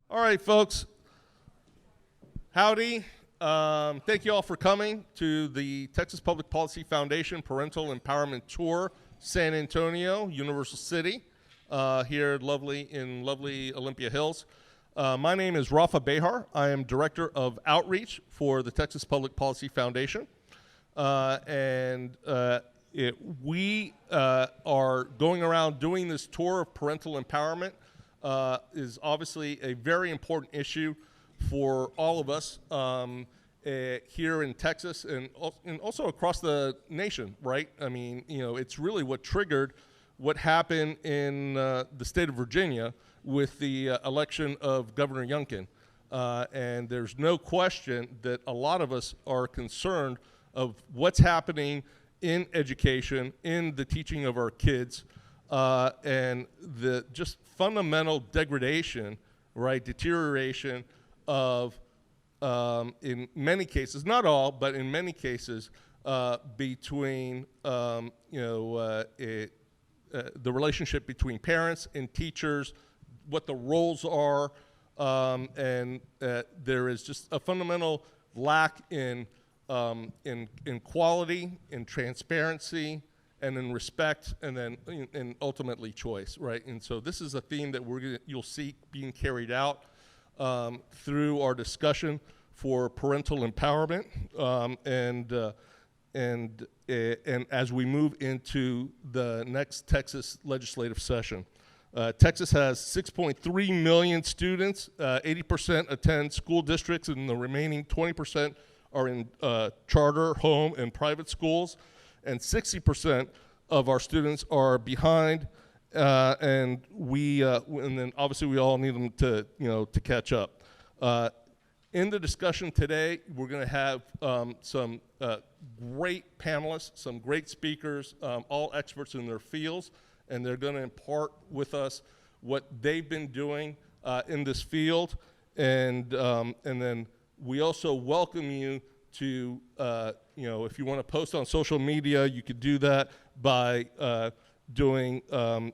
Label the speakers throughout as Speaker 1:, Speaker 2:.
Speaker 1: All right, folks. Howdy. Thank you all for coming to the Texas Public Policy Foundation Parental Empowerment Tour, San Antonio, Universal City, here in lovely Olympia Hills. My name is Rafa Behar. I am Director of Outreach for the Texas Public Policy Foundation. We are going around doing this tour of parental empowerment. Is obviously a very important issue for all of us here in Texas and also across the nation, right? I mean, it's really what triggered what happened in the state of Virginia with the election of Governor Youngkin. And there's no question that a lot of us are concerned of what's happening in education, in the teaching of our kids, and the just fundamental degradation, right, deterioration of, in many cases, not all, but in many cases, between, the relationship between parents and teachers, what the roles are, and there is just a fundamental lack in quality, in transparency, and in respect, and then and ultimately choice, right? And so this is a theme that you'll see being carried out through our discussion for parental empowerment, and as we move into the next Texas legislative session. Texas has 6.3 million students. 80% attend school districts, and the remaining 20% are in charter, home, and private schools. And 60% of our students are behind, and then obviously we all need them to catch up. In the discussion today, we're going to have some great panelists, some great speakers, all experts in their fields, and they're going to impart with us what they've been doing in this field, and then we also welcome you to, if you want to post on social media, you could do that by doing a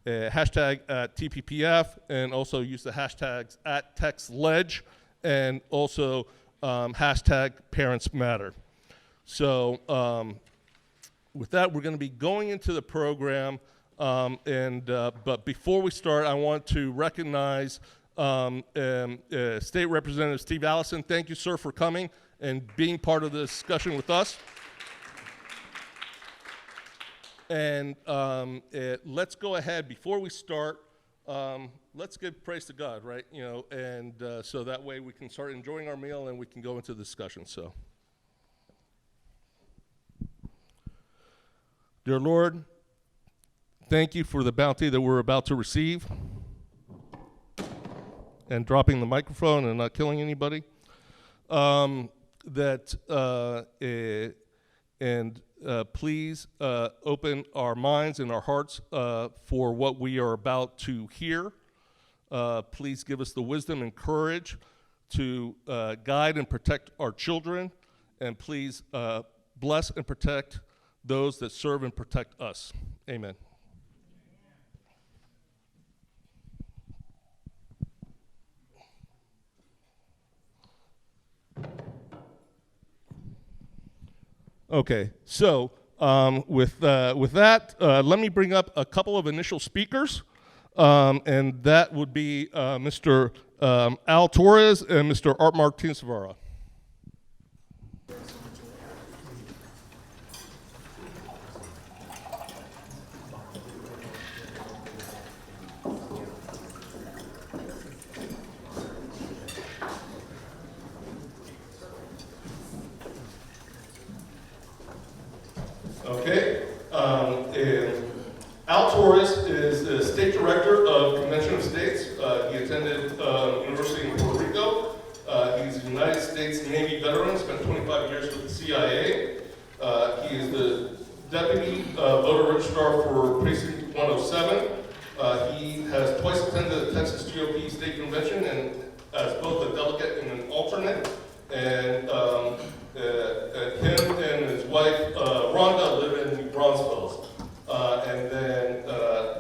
Speaker 1: hashtag at TPPF, and also use the hashtags at TexLeg, and also hashtag Parents Matter. So with that, we're going to be going into the program, but before we start, I want to recognize State Representative Steve Allison. Thank you, sir, for coming and being part of the discussion with us. And let's go ahead, before we start, let's give praise to God, right? So that way we can start enjoying our meal and we can go into the discussion. So, dear Lord, thank you for the bounty that we're about to receive, and dropping the microphone and not killing anybody. Please open our minds and our hearts for what we are about to hear. Please give us the wisdom and courage to guide and protect our children, and please bless and protect those that serve and protect us. Amen. Okay, so with that, let me bring up a couple of initial speakers, and that would be Mr. Al Torres and Mr. Art Martinez-Zavara. Okay. Al Torres is the State Director of Convention of States. He attended University in Puerto Rico. He's a United States Navy veteran, spent 25 years with the CIA. He is the Deputy Voter Registrar for Precinct 107. He has twice attended the Texas GOP State Convention, and as both a delegate and an alternate. And him and his wife, Rhonda, live in New Braunfels. And then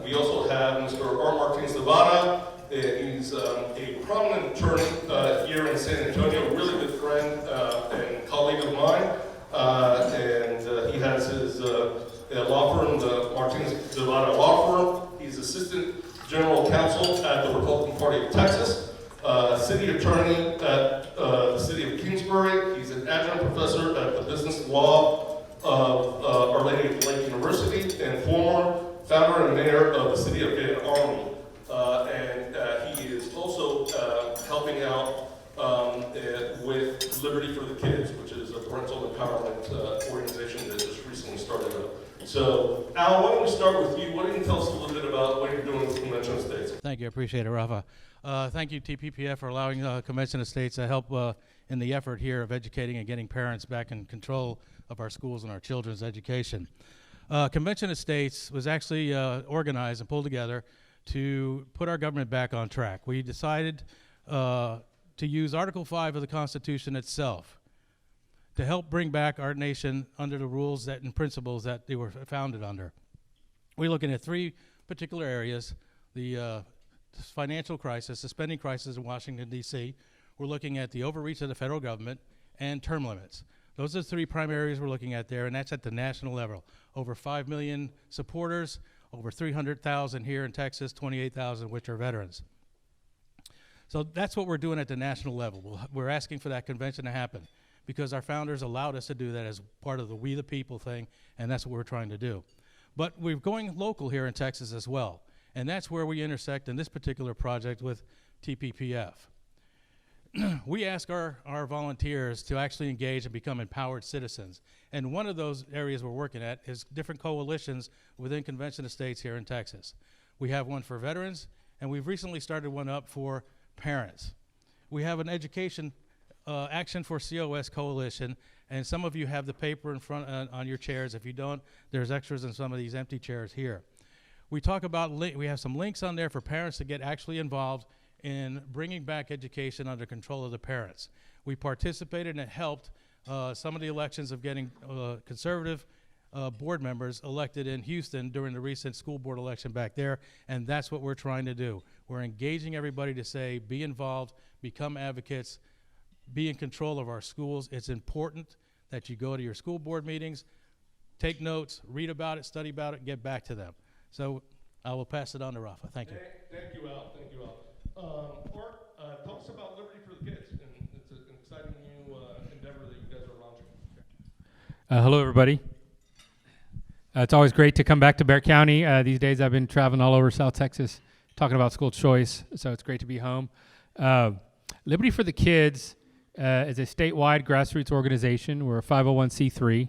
Speaker 1: we also have Mr. Art Martinez-Zavara. He's a prominent attorney here in San Antonio, a really good friend and colleague of mine, and he has his law firm, the Martinez Devada Law Firm. He's assistant general counsel at the Republican Party of Texas, city attorney at the city of Kingsbury. He's an adjunct professor at the business law of Our Lady of the Lake University, and former founder and mayor of the city of Van Army. And he is also helping out with Liberty for the Kids, which is a parental empowerment organization that just recently started up. So, Al, why don't we start with you? Why don't you tell us a little bit about what you're doing with Convention of States?
Speaker 2: Thank you. I appreciate it, Rafa. Thank you, TPPF, for allowing Convention of States to help in the effort here of educating and getting parents back in control of our schools and our children's education. Convention of States was actually organized and pulled together to put our government back on track. We decided to use Article 5 of the Constitution itself to help bring back our nation under the rules and principles that they were founded under. We're looking at three particular areas: the financial crisis, the spending crisis in Washington, D.C. We're looking at the overreach of the federal government and term limits. Those are the three primary areas we're looking at there, and that's at the national level. Over 5 million supporters, over 300,000 here in Texas, 28,000 which are veterans. So that's what we're doing at the national level. We're asking for that convention to happen because our founders allowed us to do that as part of the We the People thing, and that's what we're trying to do. But we're going local here in Texas as well, and that's where we intersect in this particular project with TPPF. We ask our volunteers to actually engage and become empowered citizens. And one of those areas we're working at is different coalitions within Convention of States here in Texas. We have one for veterans, and we've recently started one up for parents. We have an education Action for COS coalition, and some of you have the paper in front on your chairs. If you don't, there's extras in some of these empty chairs here. We talk about, we have some links on there for parents to get actually involved in bringing back education under control of the parents. We participated and helped some of the elections of getting conservative board members elected in Houston during the recent school board election back there, and that's what we're trying to do. We're engaging everybody to say, be involved, become advocates, be in control of our schools. It's important that you go to your school board meetings, take notes, read about it, study about it, get back to them. So I will pass it on to Rafa. Thank you.
Speaker 1: Thank you, Al. Thank you, Al. Mark, tell us about Liberty for the Kids, and it's an exciting new endeavor that you guys are launching.
Speaker 3: Hello, everybody. It's always great to come back to Bexar County. These days I've been traveling all over South Texas talking about school choice, so it's great to be home. Liberty for the Kids is a statewide grassroots organization. We're a 501c3.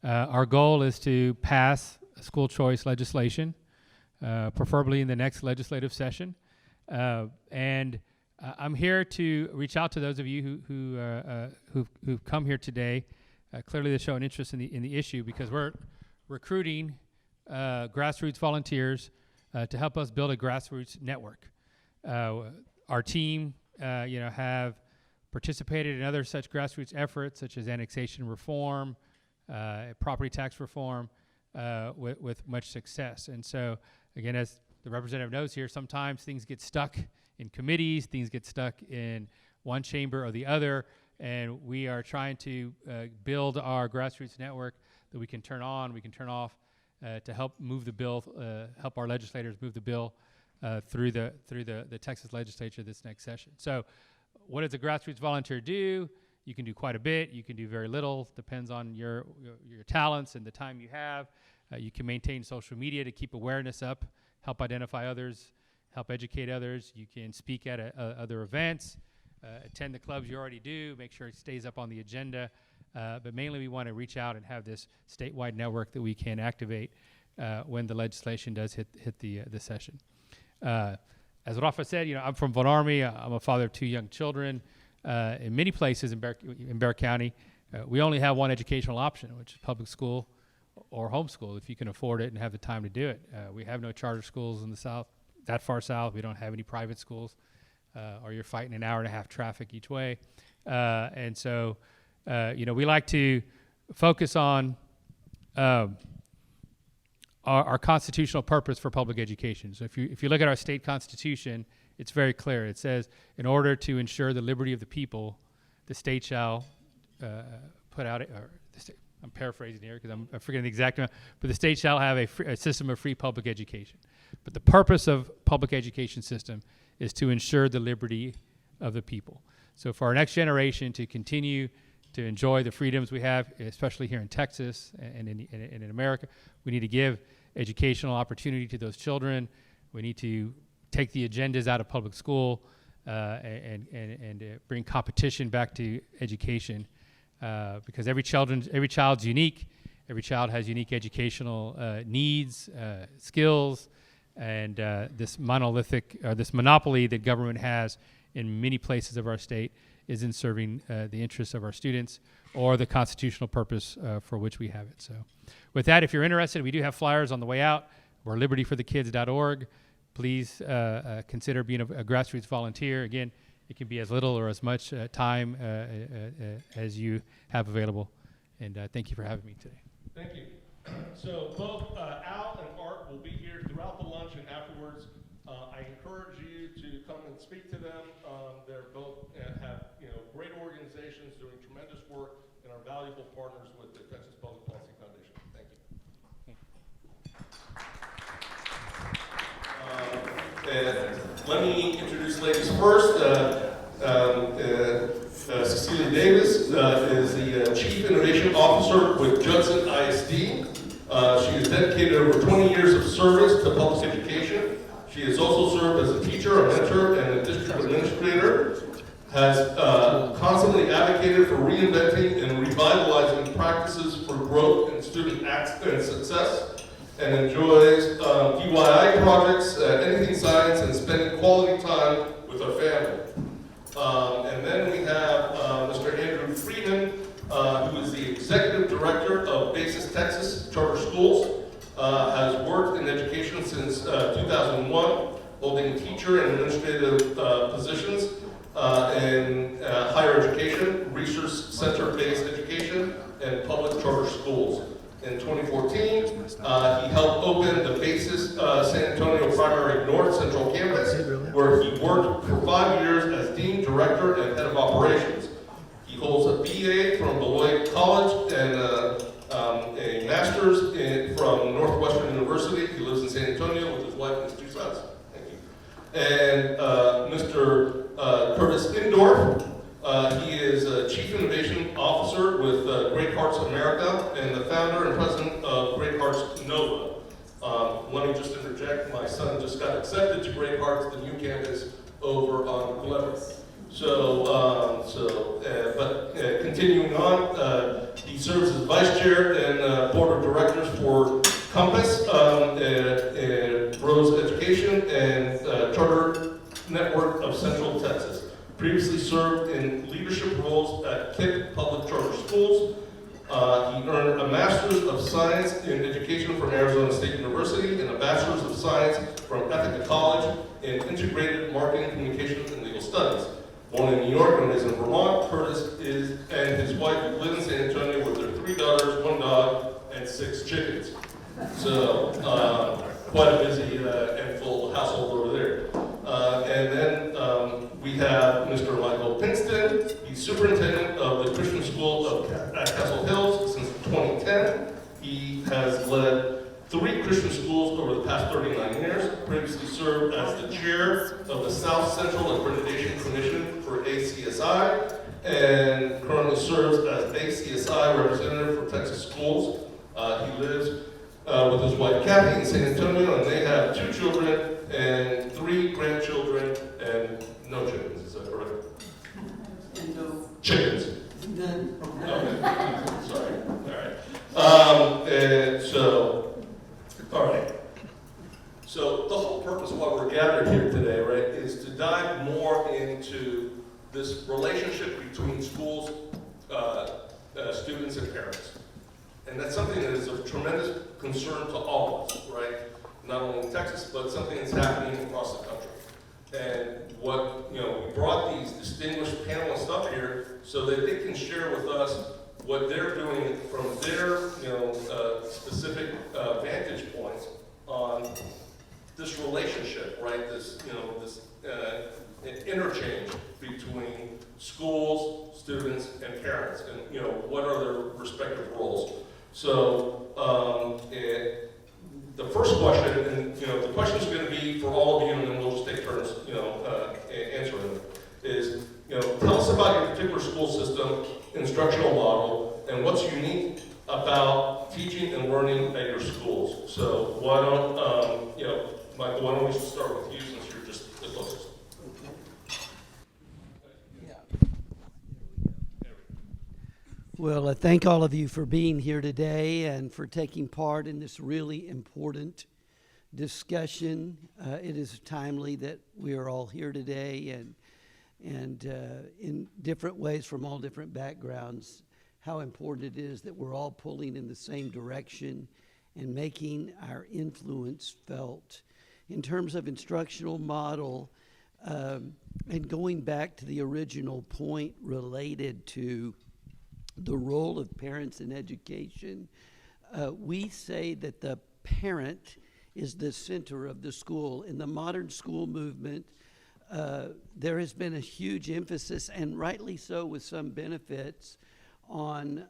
Speaker 3: Our goal is to pass school choice legislation, preferably in the next legislative session. And I'm here to reach out to those of you who've come here today, clearly to show an interest in the issue, because we're recruiting grassroots volunteers to help us build a grassroots network. Our team, have participated in other such grassroots efforts, such as annexation reform, property tax reform, with much success. And so, again, as the representative knows here, sometimes things get stuck in committees, things get stuck in one chamber or the other, and we are trying to build our grassroots network that we can turn on, we can turn off, to help move the bill, help our legislators move the bill through the Texas Legislature this next session. So what does a grassroots volunteer do? You can do quite a bit. You can do very little. Depends on your talents and the time you have. You can maintain social media to keep awareness up, help identify others, help educate others. You can speak at other events, attend the clubs you already do, make sure it stays up on the agenda. But mainly we want to reach out and have this statewide network that we can activate when the legislation does hit the session. As Rafa said, I'm from Van Army. I'm a father of 2 young children. In many places in Bexar County, we only have one educational option, which is public school or homeschool, if you can afford it and have the time to do it. We have no charter schools in the south, that far south. We don't have any private schools, or you're fighting an hour and a half traffic each way. And so, we like to focus on our constitutional purpose for public education. So if you look at our state constitution, it's very clear. It says, in order to ensure the liberty of the people, the state shall put out, I'm paraphrasing here because I'm forgetting the exact amount, but the state shall have a system of free public education. But the purpose of public education system is to ensure the liberty of the people. So for our next generation to continue to enjoy the freedoms we have, especially here in Texas and in America, we need to give educational opportunity to those children. We need to take the agendas out of public school and bring competition back to education, because every child's unique. Every child has unique educational needs, skills, and this monopoly that government has in many places of our state isn't serving the interests of our students or the constitutional purpose for which we have it. So with that, if you're interested, we do have flyers on the way out. We're libertyforthekids.org. Please consider being a grassroots volunteer. Again, it can be as little or as much time as you have available. And thank you for having me today.
Speaker 1: Thank you. So both Al and Art will be here throughout the lunch and afterwards. I encourage you to come and speak to them. They're both have great organizations doing tremendous work and are valuable partners with the Texas Public Policy Foundation. Thank you. And let me introduce ladies first. Cecilia Davis is the Chief Innovation Officer with Judson ISD. She has dedicated over 20 years of service to public education. She has also served as a teacher, a mentor, and a district administrator, has constantly advocated for reinventing and revitalizing practices for growth and student and success, and enjoys DIY projects, anything science, and spending quality time with her family. And then we have Mr. Andrew Friedman, who is the Executive Director of Basis Texas Charter Schools, has worked in education since 2001, holding teacher and administrative positions in higher education, research center-based education, and public charter schools. In 2014, he helped open the Basis San Antonio Primary North Central Campus, where he worked for 5 years as Dean, Director, and Head of Operations. He holds a BA from Beloit College and a master's from Northwestern University. He lives in San Antonio with his wife and his 2 sons. Thank you. And Mr. Curtis Indorf. He is Chief Innovation Officer with Great Hearts America and the founder and president of Great Hearts Nova. Let me just interject, my son just got accepted to Great Hearts, the new campus over on Glover. Continuing on, he serves as Vice Chair and Board of Directors for Compass, Rose Education, and Charter Network of Central Texas. Previously served in leadership roles at KIPP Public Charter Schools. He earned a Master's of Science in Education from Arizona State University and a Bachelor's of Science from Ithaca College in Integrated Marketing, Communications, and Legal Studies. Born in New York and raised in Vermont, Curtis and his wife live in San Antonio with their 3 daughters, 1 dog, and 6 chickens. So, quite a busy and full household over there. And then we have Mr. Michael Pinston. He's superintendent of the Christian School at Castle Hills since 2010. He has led 3 Christian schools over the past 39 years. Previously served as the chair of the South Central Accreditation Commission for ACSI, and currently serves as ACSI representative for Texas Schools. He lives with his wife Kathy in San Antonio, and they have 2 children and 3 grandchildren and no chickens. Is that correct?
Speaker 4: And no.
Speaker 1: Chickens.
Speaker 4: None.
Speaker 1: Okay. Sorry. All right. And so, all right. So the whole purpose of why we're gathered here today, right, is to dive more into this relationship between schools, students, and parents. And that's something that is of tremendous concern to all of us, right? Not only in Texas, but something that's happening across the country. And what, we brought these distinguished panelists up here so that they can share with us what they're doing from their, specific vantage points on this relationship, right? This, you know, this interchange between schools, students, and parents, and you know, what are their respective roles. So the first question, and you know, the question is going to be for all of you, and then we'll just take turns, you know, answering them. Is, you know, tell us about your particular school system, instructional model, and what's unique about teaching and learning at your schools. So why don't, you know, Michael, why don't we start with you since you're just the closest.
Speaker 4: Well, I thank all of you for being here today and for taking part in this really important discussion. It is timely that we are all here today and in different ways from all different backgrounds, how important it is that we're all pulling in the same direction and making our influence felt. In terms of instructional model, and going back to the original point related to the role of parents in education, we say that the parent is the center of the school. In the modern school movement, there has been a huge emphasis, and rightly so with some benefits, on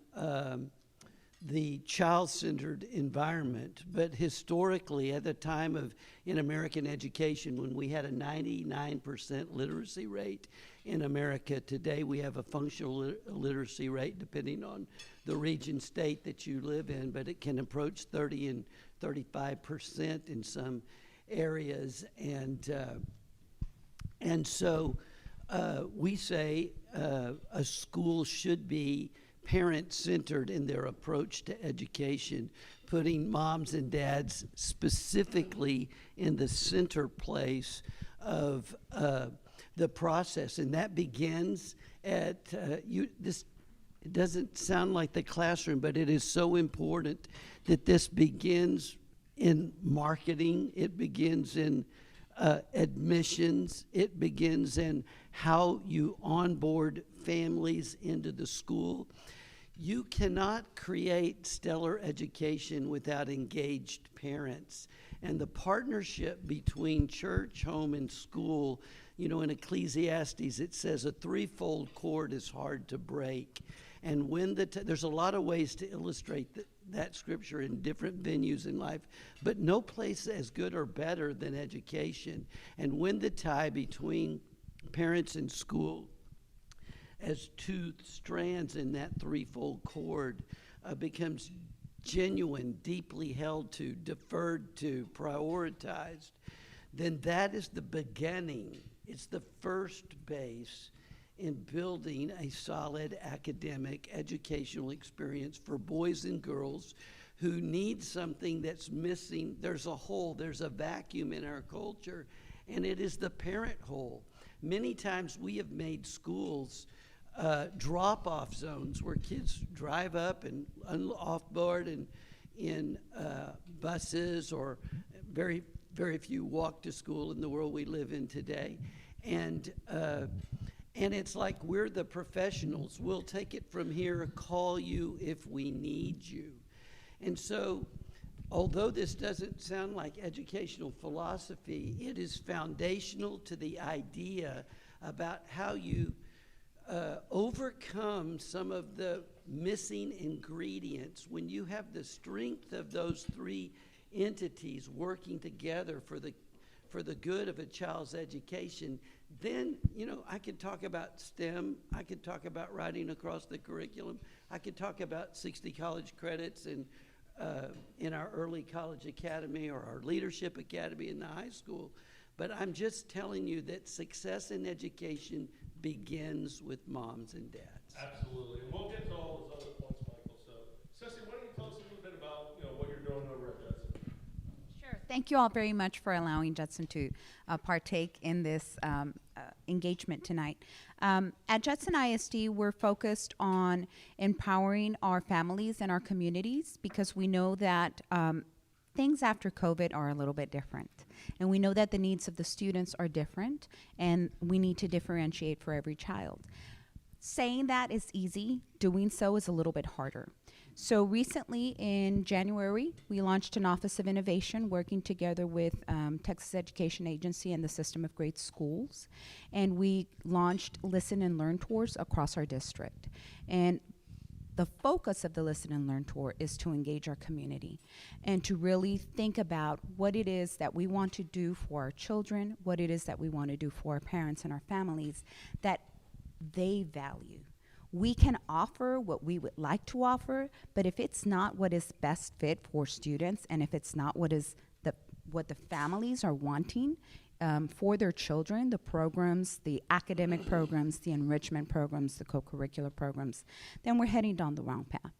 Speaker 4: the child-centered environment. But historically, at the time of in American education, when we had a 99% literacy rate in America, today we have a functional literacy rate, depending on the region, state that you live in, but it can approach 30 and 35% in some areas. And so we say a school should be parent-centered in their approach to education, putting moms and dads specifically in the center place of the process. And that begins at, it doesn't sound like the classroom, but it is so important that this begins in marketing, it begins in admissions, it begins in how you onboard families into the school. You cannot create stellar education without engaged parents. And the partnership between church, home, and school, you know, in Ecclesiastes, it says a threefold cord is hard to break. And when there's a lot of ways to illustrate that scripture in different venues in life, but no place as good or better than education. And when the tie between parents and school as two strands in that threefold cord becomes genuine, deeply held to, deferred to, prioritized, then that is the beginning. It's the first base in building a solid academic educational experience for boys and girls who need something that's missing. There's a hole, there's a vacuum in our culture, and it is the parent hole. Many times we have made schools drop-off zones where kids drive up and off-board and in buses, or very, very few walk to school in the world we live in today. And it's like we're the professionals. We'll take it from here, call you if we need you. And so, although this doesn't sound like educational philosophy, it is foundational to the idea about how you overcome some of the missing ingredients when you have the strength of those three entities working together for the good of a child's education. Then, you know, I could talk about STEM, I could talk about writing across the curriculum, I could talk about 60 college credits in our early college academy or our leadership academy in the high school. But I'm just telling you that success in education begins with moms and dads.
Speaker 1: Absolutely, and we'll get to all those other points, Michael. So, Ceci, why don't you tell us a little bit about, you know, what you're doing over at Judson?
Speaker 5: Sure. Thank you all very much for allowing Judson to partake in this engagement tonight. At Judson ISD, we're focused on empowering our families and our communities because we know that things after COVID are a little bit different. And we know that the needs of the students are different, and we need to differentiate for every child. Saying that is easy, doing so is a little bit harder. So recently in January, we launched an Office of Innovation working together with Texas Education Agency and the System of Great Schools. And we launched Listen and Learn tours across our district. And the focus of the Listen and Learn tour is to engage our community and to really think about what it is that we want to do for our children, what it is that we want to do for our parents and our families that they value. We can offer what we would like to offer, but if it's not what is best fit for students, and if it's not what the families are wanting for their children, the programs, the academic programs, the enrichment programs, the co-curricular programs, then we're heading down the wrong path.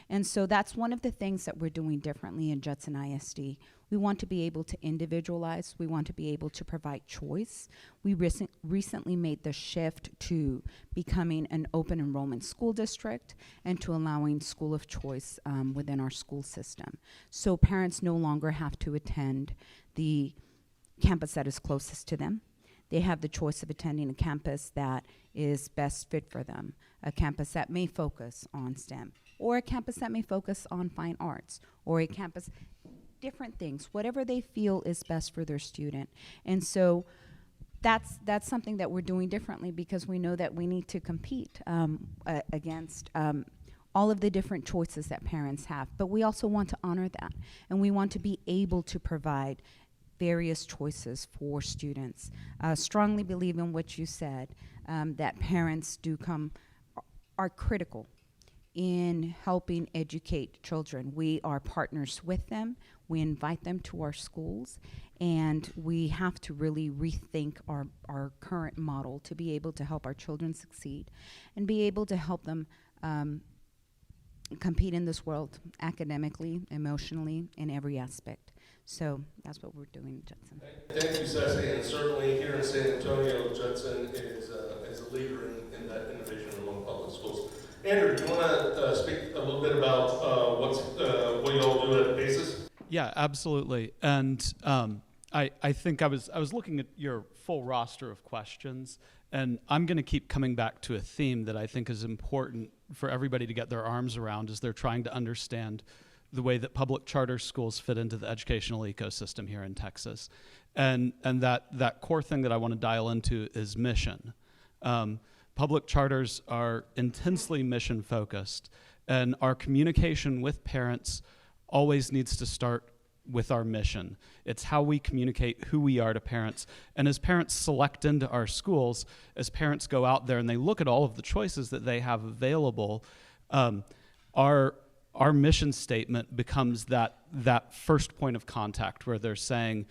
Speaker 5: And so that's one of the things that we're doing differently in Judson ISD. We want to be able to individualize. We want to be able to provide choice. We recently made the shift to becoming an open enrollment school district and to allowing school of choice within our school system. So parents no longer have to attend the campus that is closest to them. They have the choice of attending a campus that is best fit for them, a campus that may focus on STEM, or a campus that may focus on fine arts, or a campus, different things, whatever they feel is best for their student. And so that's something that we're doing differently because we know that we need to compete against all of the different choices that parents have. But we also want to honor that, and we want to be able to provide various choices for students. Strongly believe in what you said, that parents are critical in helping educate children. We are partners with them. We invite them to our schools, and we have to really rethink our current model to be able to help our children succeed and be able to help them compete in this world academically, emotionally, in every aspect. So that's what we're doing, Judson.
Speaker 1: Thank you, Ceci, and certainly here in San Antonio, Judson is a leader in that innovation among public schools. Andrew, do you want to speak a little bit about what you all do at BASIS?
Speaker 6: Yeah, absolutely. And I think I was looking at your full roster of questions, and I'm going to keep coming back to a theme that I think is important for everybody to get their arms around as they're trying to understand the way that public charter schools fit into the educational ecosystem here in Texas. And that core thing that I want to dial into is mission. Public charters are intensely mission focused, and our communication with parents always needs to start with our mission. It's how we communicate who we are to parents. And as parents select into our schools, as parents go out there and they look at all of the choices that they have available, our mission statement becomes that first point of contact where they're saying,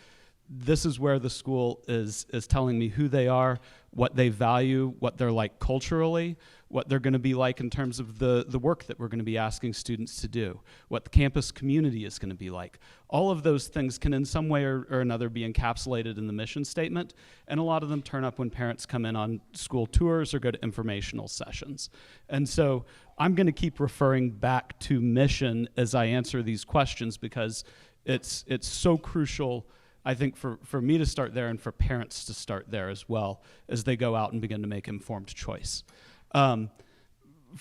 Speaker 6: this is where the school is telling me who they are, what they value, what they're like culturally, what they're going to be like in terms of the work that we're going to be asking students to do, what the campus community is going to be like. All of those things can in some way or another be encapsulated in the mission statement, and a lot of them turn up when parents come in on school tours or go to informational sessions. And so I'm going to keep referring back to mission as I answer these questions because it's so crucial, I think, for me to start there and for parents to start there as well as they go out and begin to make informed choice.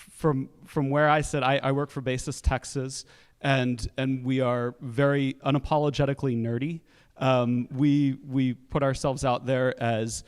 Speaker 6: From where I sit, I work for BASIS Texas, and we are very unapologetically nerdy. We put ourselves out there as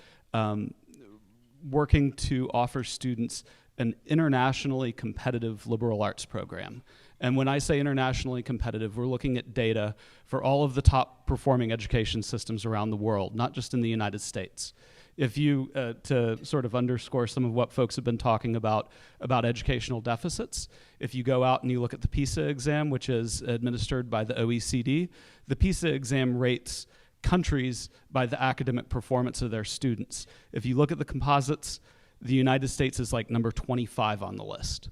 Speaker 6: working to offer students an internationally competitive liberal arts program. And when I say internationally competitive, we're looking at data for all of the top performing education systems around the world, not just in the United States. If you, to sort of underscore some of what folks have been talking about educational deficits, if you go out and you look at the PISA exam, which is administered by the OECD, the PISA exam rates countries by the academic performance of their students. If you look at the composites, the United States is like number 25 on the list,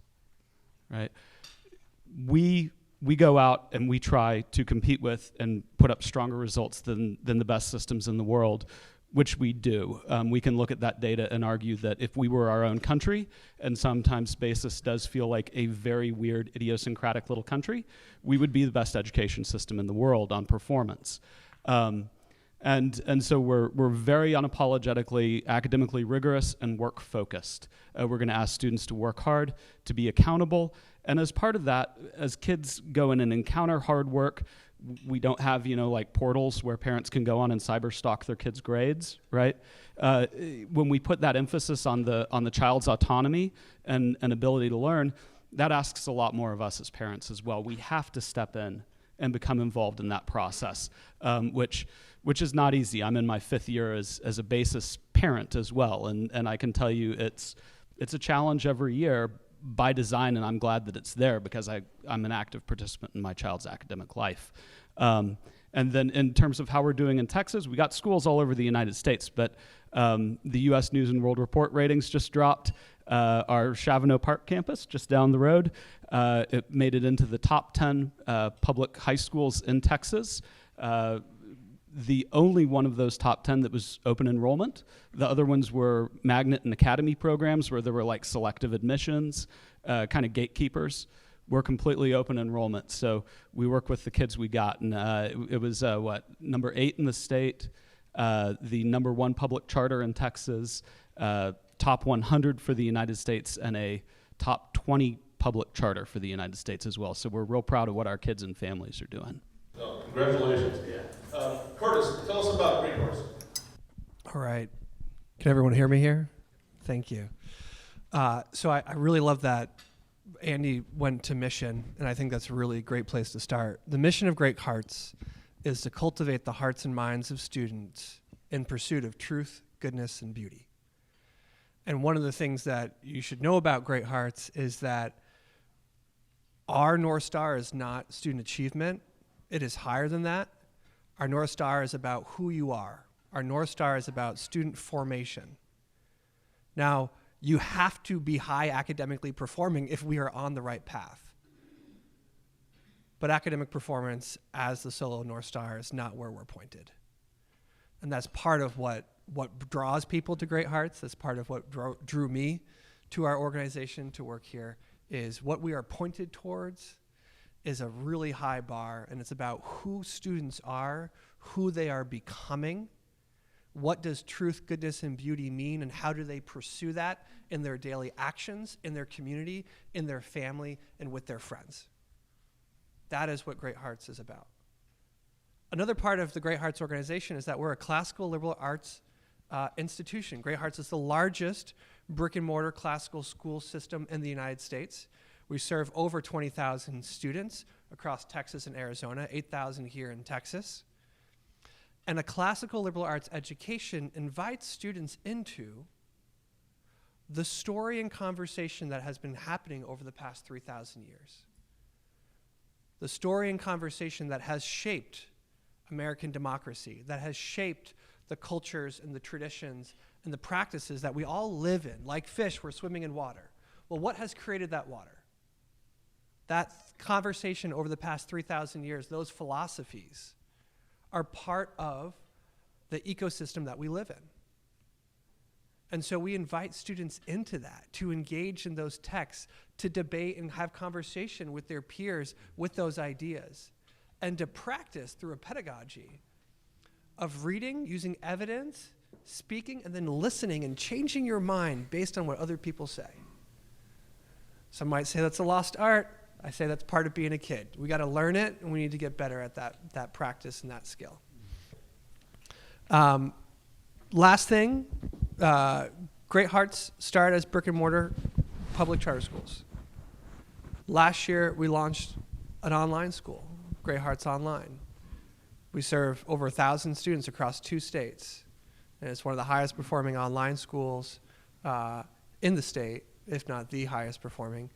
Speaker 6: right? We go out and we try to compete with and put up stronger results than the best systems in the world, which we do. We can look at that data and argue that if we were our own country, and sometimes BASIS does feel like a very weird, idiosyncratic little country, we would be the best education system in the world on performance. And so we're very unapologetically academically rigorous and work focused. We're going to ask students to work hard, to be accountable, and as part of that, as kids go in and encounter hard work, we don't have, like portals where parents can go on and cyber stalk their kids' grades, right? When we put that emphasis on the child's autonomy and ability to learn, that asks a lot more of us as parents as well. We have to step in and become involved in that process, which is not easy. I'm in my 5th year as a basis parent as well, and I can tell you it's a challenge every year by design, and I'm glad that it's there because I'm an active participant in my child's academic life. And then in terms of how we're doing in Texas, we got schools all over the United States, but the U.S. News and World Report ratings just dropped. Our Chavano Park campus, just down the road, it made it into the top 10 public high schools in Texas. The only one of those top 10 that was open enrollment. The other ones were magnet and academy programs where there were like selective admissions, kind of gatekeepers. We're completely open enrollment. So we work with the kids we got. And it was, number 8 in the state, the number 1 public charter in Texas, top 100 for the United States, and a top 20 public charter for the United States as well. So we're real proud of what our kids and families are doing.
Speaker 1: Oh, congratulations. Curtis, tell us about Great Horse.
Speaker 7: All right. Can everyone hear me here? Thank you. So I really love that Andy went to mission, and I think that's a really great place to start. The mission of Great Hearts is to cultivate the hearts and minds of students in pursuit of truth, goodness, and beauty. And one of the things that you should know about Great Hearts is that our North Star is not student achievement. It is higher than that. Our North Star is about who you are. Our North Star is about student formation. Now, you have to be high academically performing if we are on the right path. But academic performance as the solo North Star is not where we're pointed. And that's part of what draws people to Great Hearts. That's part of what drew me to our organization to work here, is what we are pointed towards is a really high bar, and it's about who students are, who they are becoming, what does truth, goodness, and beauty mean, and how do they pursue that in their daily actions, in their community, in their family, and with their friends. That is what Great Hearts is about. Another part of the Great Hearts organization is that we're a classical liberal arts institution. Great Hearts is the largest brick and mortar classical school system in the United States. We serve over 20,000 students across Texas and Arizona, 8,000 here in Texas. And a classical liberal arts education invites students into the story and conversation that has been happening over the past 3,000 years. The story and conversation that has shaped American democracy, that has shaped the cultures and the traditions and the practices that we all live in. Like fish, we're swimming in water. Well, what has created that water? That conversation over the past 3,000 years, those philosophies are part of the ecosystem that we live in. And so we invite students into that, to engage in those texts, to debate and have conversation with their peers with those ideas, and to practice through a pedagogy of reading, using evidence, speaking, and then listening and changing your mind based on what other people say. Some might say that's a lost art. I say that's part of being a kid. We got to learn it, and we need to get better at that practice and that skill. Last thing, Great Hearts started as brick and mortar public charter schools. Last year, we launched an online school, Great Hearts Online. We serve over 1,000 students across 2 states, and it's one of the highest performing online schools in the state, if not the highest performing,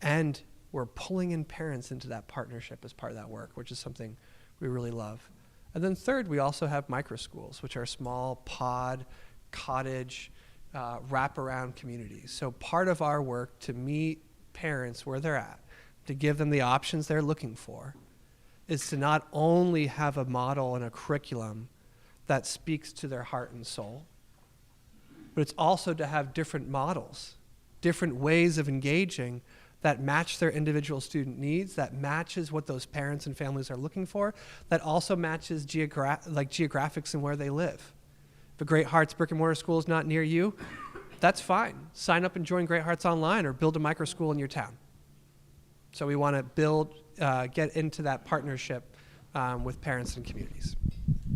Speaker 7: and we're pulling in parents into that partnership as part of that work, which is something we really love. And then third, we also have micro schools, which are small pod, cottage, wraparound communities. So part of our work to meet parents where they're at, to give them the options they're looking for, is to not only have a model and a curriculum that speaks to their heart and soul, but it's also to have different models, different ways of engaging that match their individual student needs, that matches what those parents and families are looking for, that also matches geographics and where they live. If a Great Hearts brick and mortar school is not near you, that's fine. Sign up and join Great Hearts Online or build a micro school in your town. So we want to get into that partnership with parents and communities.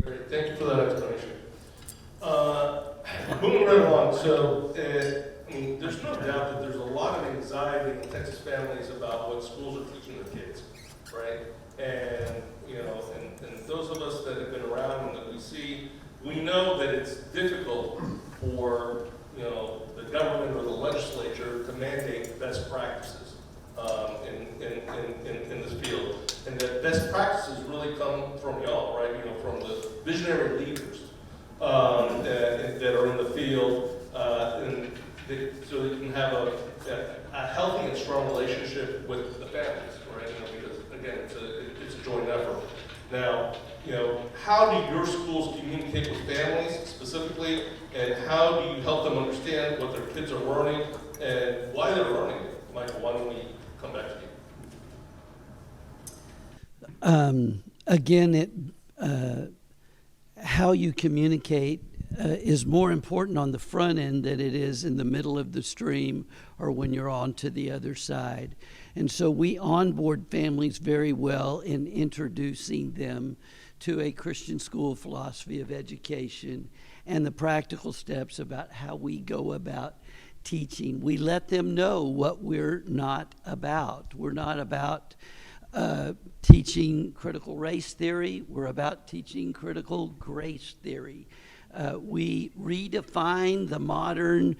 Speaker 1: Great, thank you for that explanation. Moving right along, so I mean, there's no doubt that there's a lot of anxiety in Texas families about what schools are teaching their kids, right? And you know, and those of us that have been around and that we see, we know that it's difficult for the government or the legislature to mandate best practices in this field, and that best practices really come from y'all, right? From the visionary leaders that are in the field, so they can have a healthy and strong relationship with the families, right? Because again, it's a joint effort. Now, how do your schools communicate with families specifically, and how do you help them understand what their kids are learning and why they're learning it? Michael, why don't we come back to you?
Speaker 4: Again, how you communicate is more important on the front end than it is in the middle of the stream or when you're on to the other side. And so we onboard families very well in introducing them to a Christian school philosophy of education and the practical steps about how we go about teaching. We let them know what we're not about. We're not about teaching critical race theory. We're about teaching critical grace theory. We redefine the modern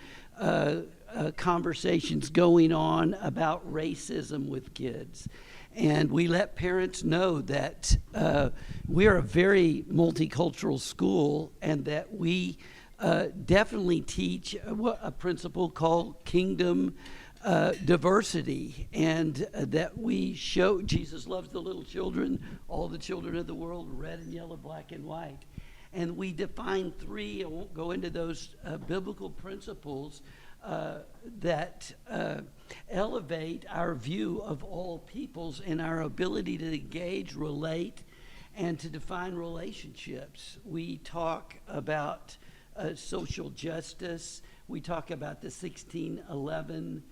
Speaker 4: conversations going on about racism with kids. And we let parents know that we're a very multicultural school and that we definitely teach a principle called kingdom diversity, and that we show Jesus loves the little children, all the children of the world, red and yellow, black and white. And we define three, I won't go into those biblical principles that elevate our view of all peoples and our ability to engage, relate, and to define relationships. We talk about social justice. We talk about the 1611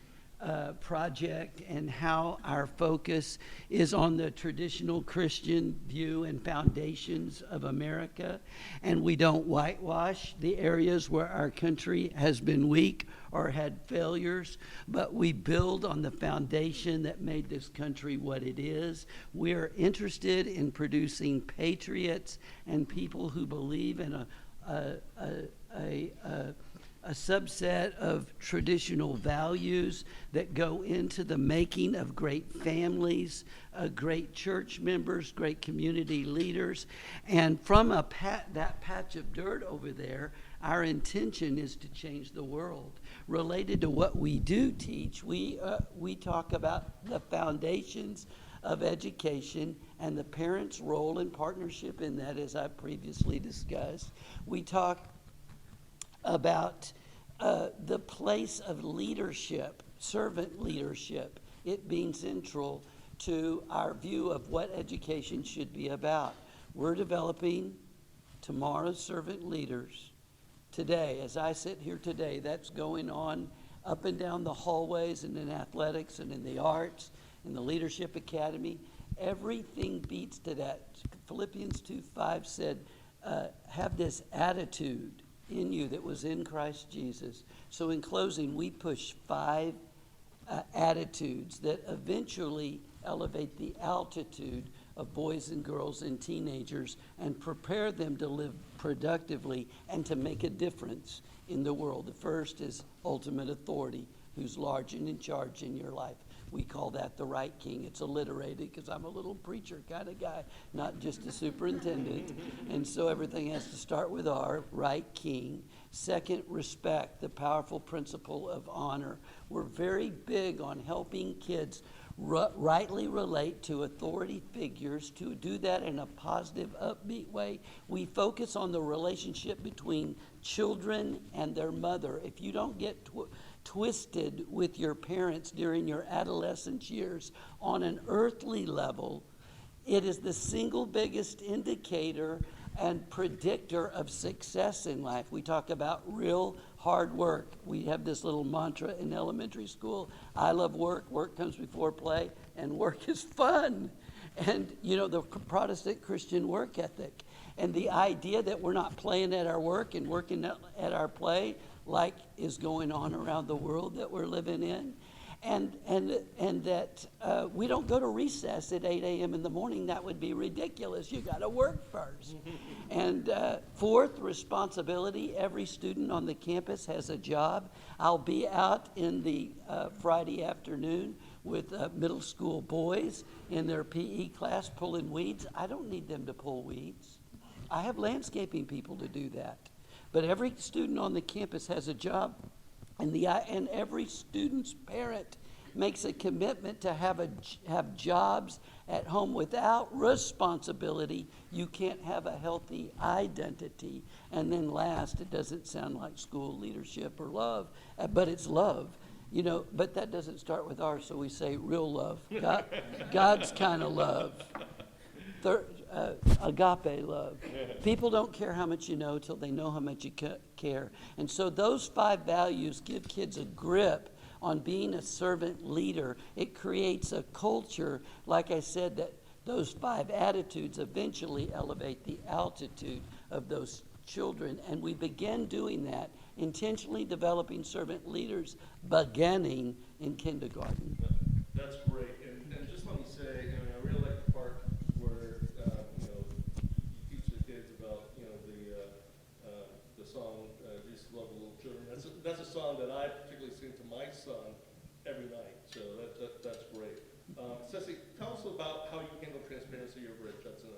Speaker 4: project and how our focus is on the traditional Christian view and foundations of America. And we don't whitewash the areas where our country has been weak or had failures, but we build on the foundation that made this country what it is. We're interested in producing patriots and people who believe in a subset of traditional values that go into the making of great families, great church members, great community leaders. And from that patch of dirt over there, our intention is to change the world. Related to what we do teach, we talk about the foundations of education and the parents' role and partnership in that, as I previously discussed. We talk about the place of leadership, servant leadership, it being central to our view of what education should be about. We're developing tomorrow's servant leaders today. As I sit here today, that's going on up and down the hallways and in athletics and in the arts, in the Leadership Academy. Everything beats to that. Philippians 2:5 said, have this attitude in you that was in Christ Jesus. So in closing, we push 5 attitudes that eventually elevate the altitude of boys and girls and teenagers and prepare them to live productively and to make a difference in the world. The first is ultimate authority, who's large and in charge in your life. We call that the right king. It's alliterated because I'm a little preacher kind of guy, not just a superintendent. And so everything has to start with our right king. Second, respect, the powerful principle of honor. We're very big on helping kids rightly relate to authority figures, to do that in a positive, upbeat way. We focus on the relationship between children and their mother. If you don't get twisted with your parents during your adolescence years on an earthly level, it is the single biggest indicator and predictor of success in life. We talk about real hard work. We have this little mantra in elementary school: I love work, work comes before play, and work is fun. And you know, the Protestant Christian work ethic, and the idea that we're not playing at our work and working at our play, like is going on around the world that we're living in. And that we don't go to recess at 8 a.m. in the morning. That would be ridiculous. You got to work first. And fourth, responsibility. Every student on the campus has a job. I'll be out in the Friday afternoon with middle school boys in their PE class pulling weeds. I don't need them to pull weeds. I have landscaping people to do that. But every student on the campus has a job. And every student's parent makes a commitment to have jobs at home. Without responsibility, you can't have a healthy identity. And then last, it doesn't sound like school leadership or love, but it's love. You know, but that doesn't start with R, so we say real love. God's kind of love. Agape love. People don't care how much you know till they know how much you care. And so those 5 values give kids a grip on being a servant leader. It creates a culture, like I said, that those 5 attitudes eventually elevate the altitude of those children. And we begin doing that, intentionally developing servant leaders beginning in kindergarten.
Speaker 1: That's great. And just let me say, I really like the part where you teach the kids about the song "Jesus Love the Little Children." That's a song that I particularly sing to my son every night. So that's great. Ceci, tell us about how you handle transparency over at Judson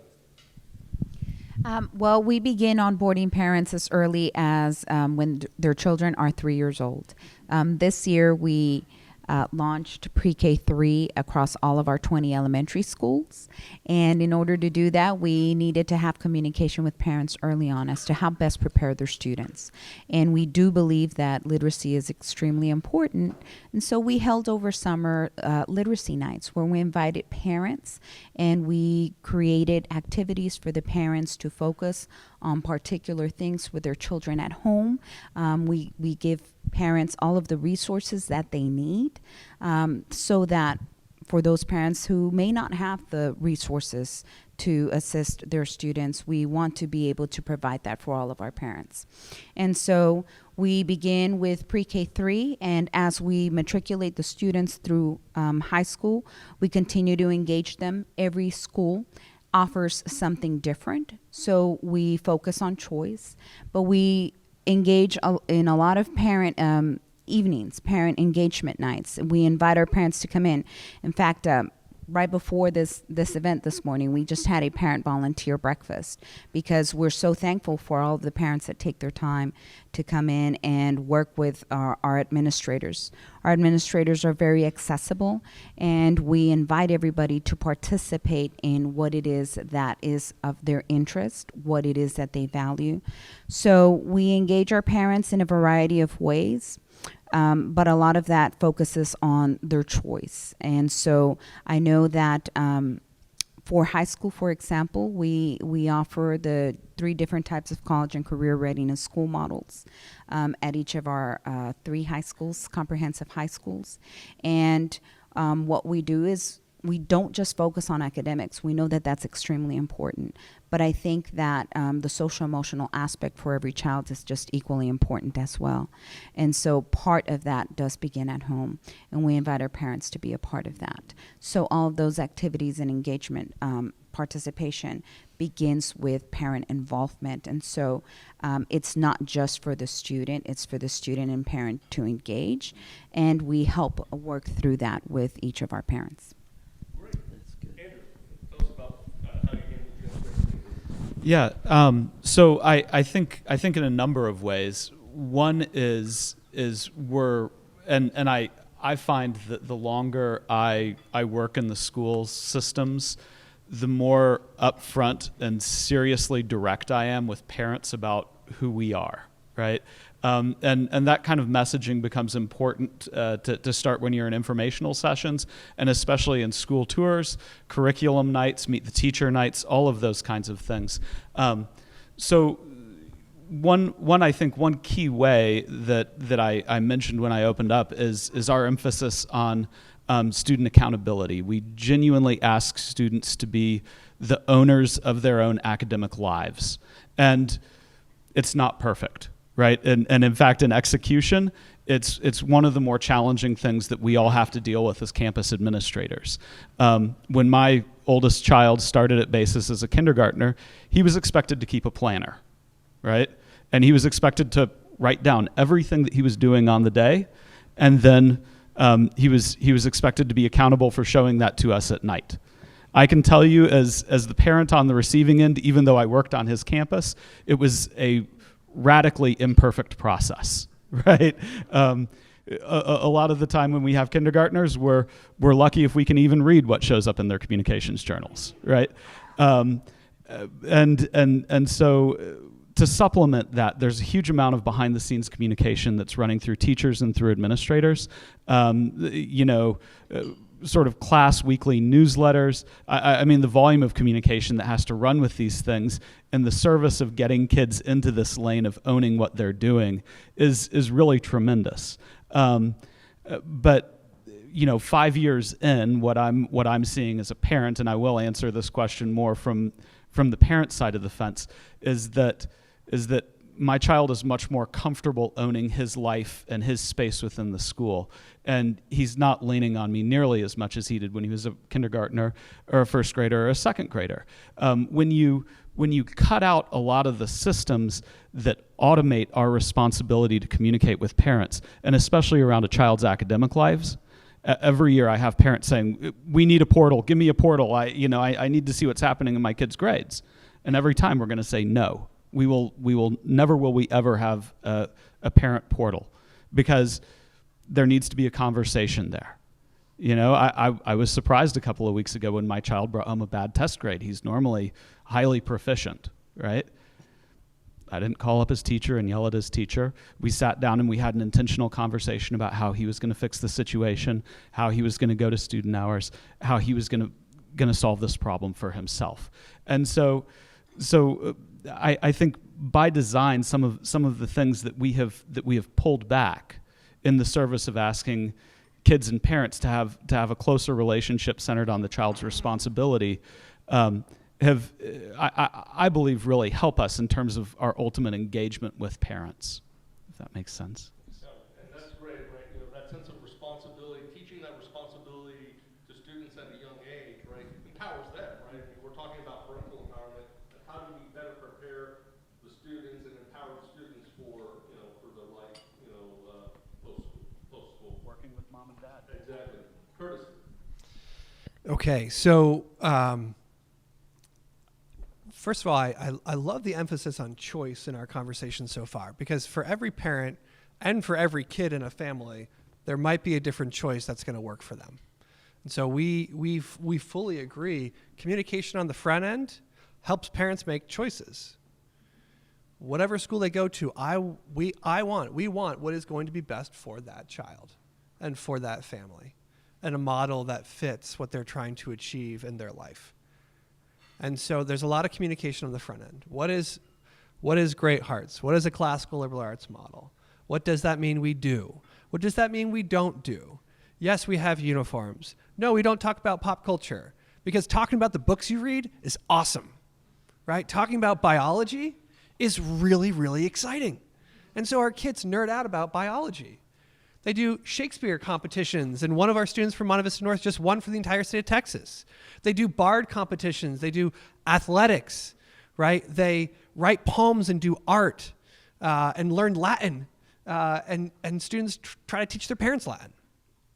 Speaker 1: ISD.
Speaker 5: Well, we begin onboarding parents as early as when their children are 3 years old. This year, we launched pre-K3 across all of our 20 elementary schools. And in order to do that, we needed to have communication with parents early on as to how best prepare their students. And we do believe that literacy is extremely important. And so we held over summer literacy nights where we invited parents and we created activities for the parents to focus on particular things with their children at home. We give parents all of the resources that they need so that for those parents who may not have the resources to assist their students, we want to be able to provide that for all of our parents. And so we begin with pre-K3, and as we matriculate the students through high school, we continue to engage them. Every school offers something different, so we focus on choice, but we engage in a lot of parent evenings, parent engagement nights. We invite our parents to come in. In fact, right before this event this morning, we just had a parent volunteer breakfast because we're so thankful for all of the parents that take their time to come in and work with our administrators. Our administrators are very accessible, and we invite everybody to participate in what it is that is of their interest, what it is that they value. So we engage our parents in a variety of ways. But a lot of that focuses on their choice. And so I know that for high school, for example, we offer the 3 different types of college and career readiness school models at each of our 3 high schools, comprehensive high schools. And what we do is we don't just focus on academics. We know that that's extremely important. But I think that the social emotional aspect for every child is just equally important as well. And so part of that does begin at home, and we invite our parents to be a part of that. So all of those activities and engagement participation begins with parent involvement. And so it's not just for the student, it's for the student and parent to engage. And we help work through that with each of our parents.
Speaker 6: Yeah. So I think in a number of ways. One is I find that the longer I work in the school systems, the more upfront and seriously direct I am with parents about who we are. Right. And that kind of messaging becomes important to start when you're in informational sessions, and especially in school tours, curriculum nights, meet the teacher nights, all of those kinds of things. So I think one key way that I mentioned when I opened up is our emphasis on student accountability. We genuinely ask students to be the owners of their own academic lives. And it's not perfect, right? And in fact, in execution, it's one of the more challenging things that we all have to deal with as campus administrators. When my oldest child started at Basis as a kindergartner, he was expected to keep a planner, right? And he was expected to write down everything that he was doing on the day, and then he was expected to be accountable for showing that to us at night. I can tell you, as the parent on the receiving end, even though I worked on his campus, it was a radically imperfect process, right? A lot of the time when we have kindergartners, we're lucky if we can even read what shows up in their communications journals, right? And so to supplement that, there's a huge amount of behind-the-scenes communication that's running through teachers and through administrators. Sort of class weekly newsletters. I mean, the volume of communication that has to run with these things in the service of getting kids into this lane of owning what they're doing is really tremendous. But 5 years in, what I'm seeing as a parent, and I will answer this question more from the parent side of the fence, is that my child is much more comfortable owning his life and his space within the school. And he's not leaning on me nearly as much as he did when he was a kindergartner or a first grader or a second grader. When you cut out a lot of the systems that automate our responsibility to communicate with parents, and especially around a child's academic lives, every year I have parents saying, "We need a portal, give me a portal. I need to see what's happening in my kids' grades." And every time we're going to say no. We will never ever have a parent portal, because there needs to be a conversation there. I was surprised a couple of weeks ago when my child brought home a bad test grade. He's normally highly proficient, right? I didn't call up his teacher and yell at his teacher. We sat down and we had an intentional conversation about how he was going to fix the situation, how he was going to go to student hours, how he was going to solve this problem for himself. And so I think by design, some of the things that we have pulled back in the service of asking kids and parents to have a closer relationship centered on the child's responsibility have, I believe, really help us in terms of our ultimate engagement with parents, if that makes sense.
Speaker 1: And that's great, right? That sense of responsibility, teaching that responsibility to students at a young age, right, empowers them, right? I mean, we're talking about parental empowerment. How do we better prepare the students and empower the students for the life, post school?
Speaker 6: Working with mom and dad.
Speaker 1: Exactly. Curtis.
Speaker 7: Okay, so first of all, I love the emphasis on choice in our conversation so far, because for every parent and for every kid in a family, there might be a different choice that's going to work for them. And so we fully agree. Communication on the front end helps parents make choices. Whatever school they go to, we want what is going to be best for that child and for that family, and a model that fits what they're trying to achieve in their life. And so there's a lot of communication on the front end. What is Great Hearts? What is a classical liberal arts model? What does that mean we do? What does that mean we don't do? Yes, we have uniforms. No, we don't talk about pop culture, because talking about the books you read is awesome, right? Talking about biology is really, really exciting. And so our kids nerd out about biology. They do Shakespeare competitions, and one of our students from Monte Vista North just won for the entire state of Texas. They do bard competitions. They do athletics, right? They write poems and do art and learn Latin. And students try to teach their parents Latin,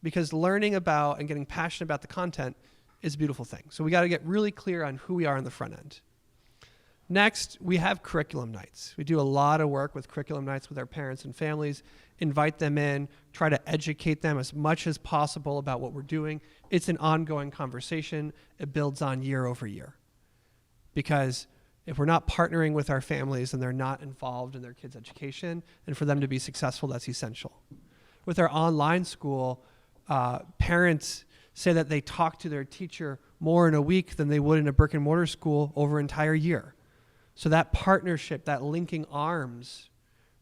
Speaker 7: because learning about and getting passionate about the content is a beautiful thing. So we got to get really clear on who we are on the front end. Next, we have curriculum nights. We do a lot of work with curriculum nights with our parents and families, invite them in, try to educate them as much as possible about what we're doing. It's an ongoing conversation. It builds on year over year, because If we're not partnering with our families and they're not involved in their kids' education, and for them to be successful, that's essential. With our online school, parents say that they talk to their teacher more in a week than they would in a brick and mortar school over an entire year. So that partnership, that linking arms,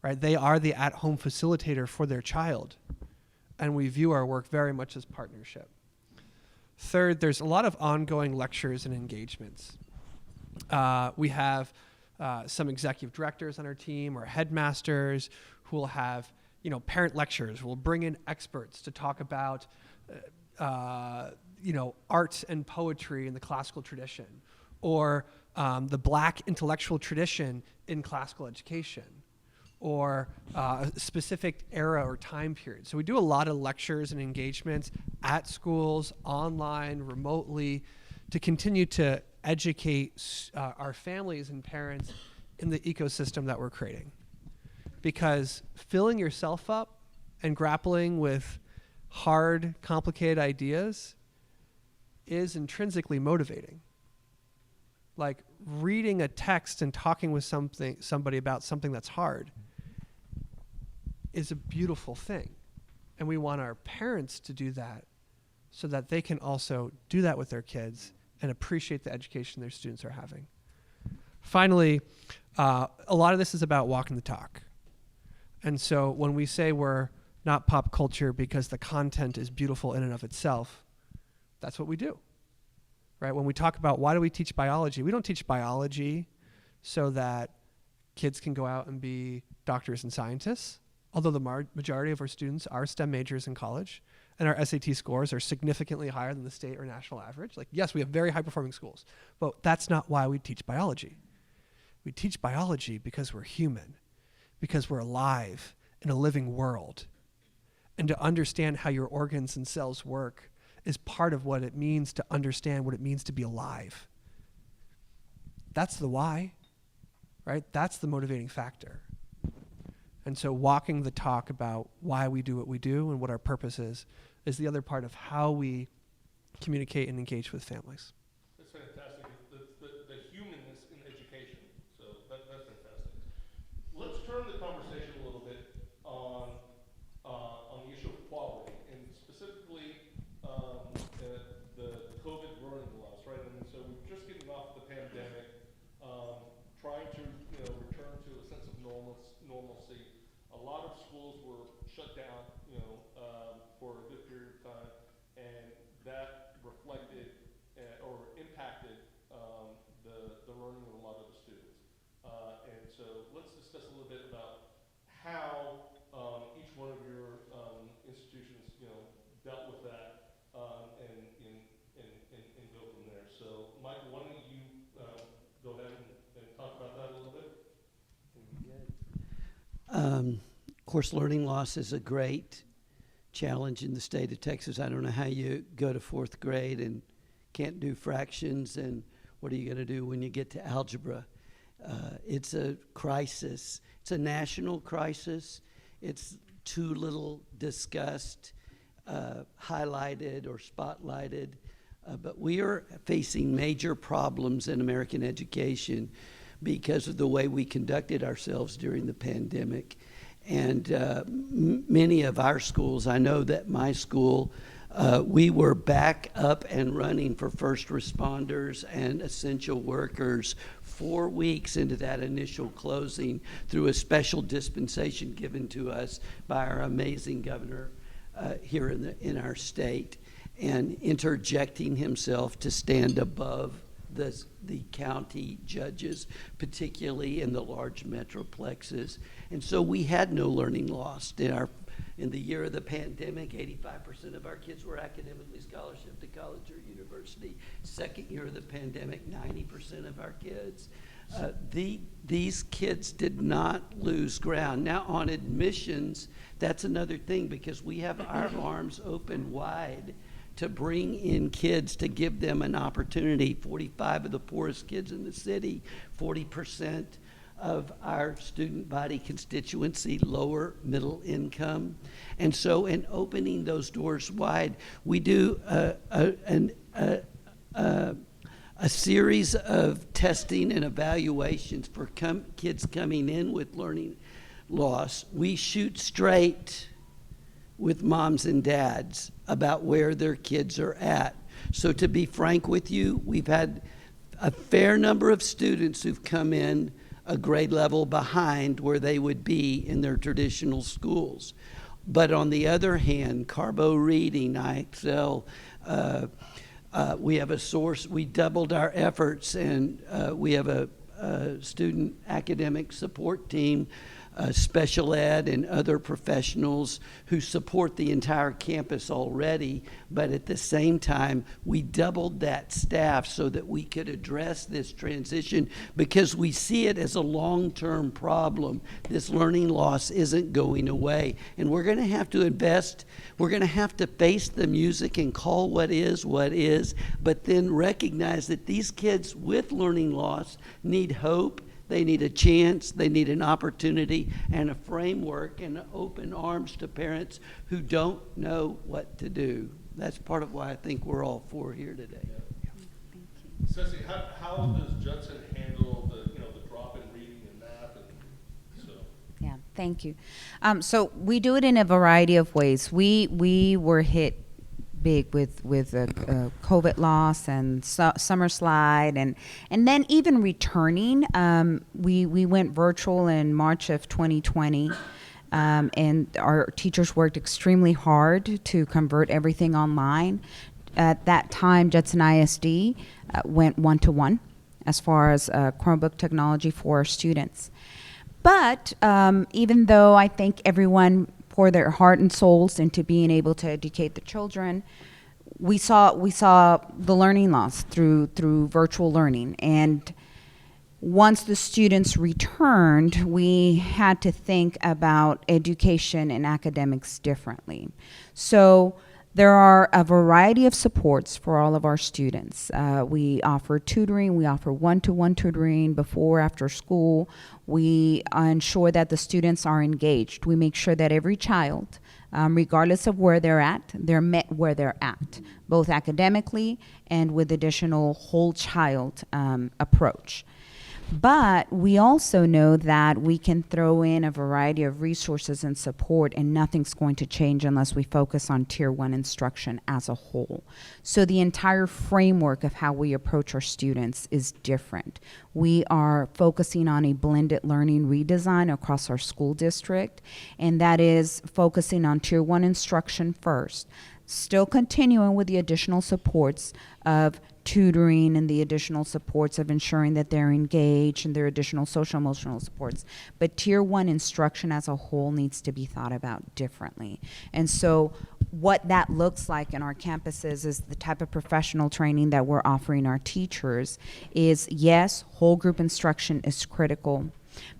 Speaker 7: right? They are the at-home facilitator for their child. And we view our work very much as partnership. Third, there's a lot of ongoing lectures and engagements. We have some executive directors on our team or headmasters who will have, parent lectures. We'll bring in experts to talk about, art and poetry in the classical tradition, or the Black intellectual tradition in classical education, or a specific era or time period. So we do a lot of lectures and engagements at schools, online, remotely, to continue to educate our families and parents in the ecosystem that we're creating. Because filling yourself up and grappling with hard, complicated ideas is intrinsically motivating. Like reading a text and talking with somebody about something that's hard is a beautiful thing. And we want our parents to do that so that they can also do that with their kids and appreciate the education their students are having. Finally, a lot of this is about walking the talk. And so when we say we're not pop culture because the content is beautiful in and of itself, that's what we do, right? When we talk about why do we teach biology, we don't teach biology so that kids can go out and be doctors and scientists, although the majority of our students are STEM majors in college, and our SAT scores are significantly higher than the state or national average. Like, yes, we have very high-performing schools, but that's not why we teach biology. We teach biology because we're human, because we're alive in a living world. And to understand how your organs and cells work is part of what it means to understand what it means to be alive. That's the why, right? That's the motivating factor. And so walking the talk about why we do what we do and what our purpose is the other part of how we communicate and engage with families.
Speaker 1: That's fantastic. The humanness in education. So that's fantastic. Let's turn the conversation a little bit on the issue of quality, and specifically the COVID learning loss, right? I mean, so we're just getting off the pandemic, trying to return to a sense of normalcy. A lot of schools were shut down, for a good period of time, and that reflected or impacted the learning of a lot of the students. And so let's discuss a little bit about how each one of your institutions, dealt with that, and go from there. So, Michael, why don't you go ahead and talk about that a little bit?
Speaker 4: Of course, learning loss is a great challenge in the state of Texas. I don't know how you go to fourth grade and can't do fractions, and what are you going to do when you get to algebra? It's a crisis. It's a national crisis. It's too little discussed, highlighted, or spotlighted. But we are facing major problems in American education because of the way we conducted ourselves during the pandemic. And many of our schools, I know that my school, we were back up and running for first responders and essential workers 4 weeks into that initial closing through a special dispensation given to us by our amazing governor here in our state, and interjecting himself to stand above the county judges, particularly in the large metroplexes. And so we had no learning loss. In the year of the pandemic, 85% of our kids were academically scholarship to college or university. Second year of the pandemic, 90% of our kids. These kids did not lose ground. Now on admissions, that's another thing, because we have our arms open wide to bring in kids, to give them an opportunity. 45 of the poorest kids in the city, 40% of our student body constituency, lower middle income. And so in opening those doors wide, we do a a series of testing and evaluations for kids coming in with learning loss. We shoot straight with moms and dads about where their kids are at. So to be frank with you, we've had a fair number of students who've come in a grade level behind where they would be in their traditional schools. But on the other hand, Carbo Reading, IXL, we have a source, we doubled our efforts, and we have a student academic support team, special ed and other professionals who support the entire campus already, but at the same time, we doubled that staff so that we could address this transition because we see it as a long-term problem. This learning loss isn't going away, and we're going to have to invest. We're going to have to face the music and call what is, but then recognize that these kids with learning loss need hope. They need a chance, they need an opportunity, and a framework, and open arms to parents who don't know what to do. That's part of why I think we're all four here today.
Speaker 1: Ceci, how does Judson handle the drop in reading and math?
Speaker 5: Yeah, thank you. So we do it in a variety of ways. We were hit big with COVID loss and summer slide, and then even returning. We went virtual in March of 2020, and our teachers worked extremely hard to convert everything online. At that time, Judson ISD went one-to-one as far as Chromebook technology for our students. But even though I think everyone pour their heart and souls into being able to educate the children, we saw the learning loss through virtual learning. And once the students returned, we had to think about education and academics differently. So there are a variety of supports for all of our students. We offer tutoring, we offer one-to-one tutoring before, after school. We ensure that the students are engaged. We make sure that every child, regardless of where they're at, they're met where they're at, both academically and with additional whole child approach. But we also know that we can throw in a variety of resources and support, and nothing's going to change unless we focus on Tier 1 instruction as a whole. So the entire framework of how we approach our students is different. We are focusing on a blended learning redesign across our school district, and that is focusing on Tier 1 instruction first, still continuing with the additional supports of tutoring and the additional supports of ensuring that they're engaged and their additional social emotional supports. But Tier 1 instruction as a whole needs to be thought about differently. And so what that looks like in our campuses is the type of professional training that we're offering our teachers is, yes, whole group instruction is critical,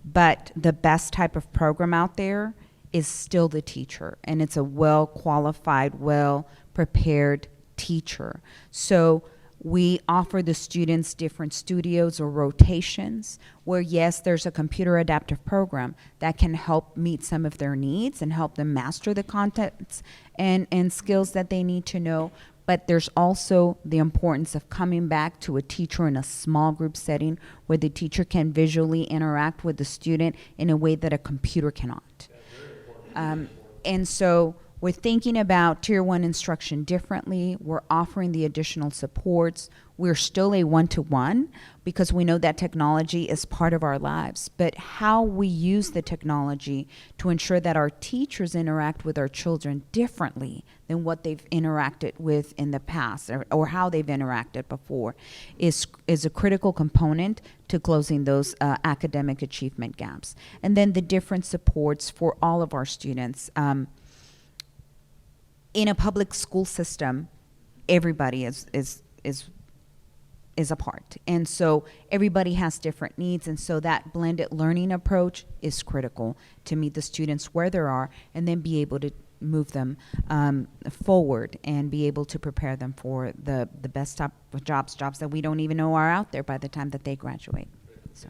Speaker 5: but the best type of program out there is still the teacher, and it's a well-qualified, well-prepared teacher. So we offer the students different studios or rotations where, yes, there's a computer adaptive program that can help meet some of their needs and help them master the contents and skills that they need to know. But there's also the importance of coming back to a teacher in a small group setting where the teacher can visually interact with the student in a way that a computer cannot. And so we're thinking about Tier 1 instruction differently. We're offering the additional supports. We're still a one-to-one because we know that technology is part of our lives. But how we use the technology to ensure that our teachers interact with our children differently than what they've interacted with in the past or how they've interacted before is a critical component to closing those academic achievement gaps. And then the different supports for all of our students. In a public school system, everybody is a part. And so everybody has different needs, and so that blended learning approach is critical to meet the students where they are and then be able to move them forward and be able to prepare them for the best type of jobs that we don't even know are out there by the time that they graduate. So.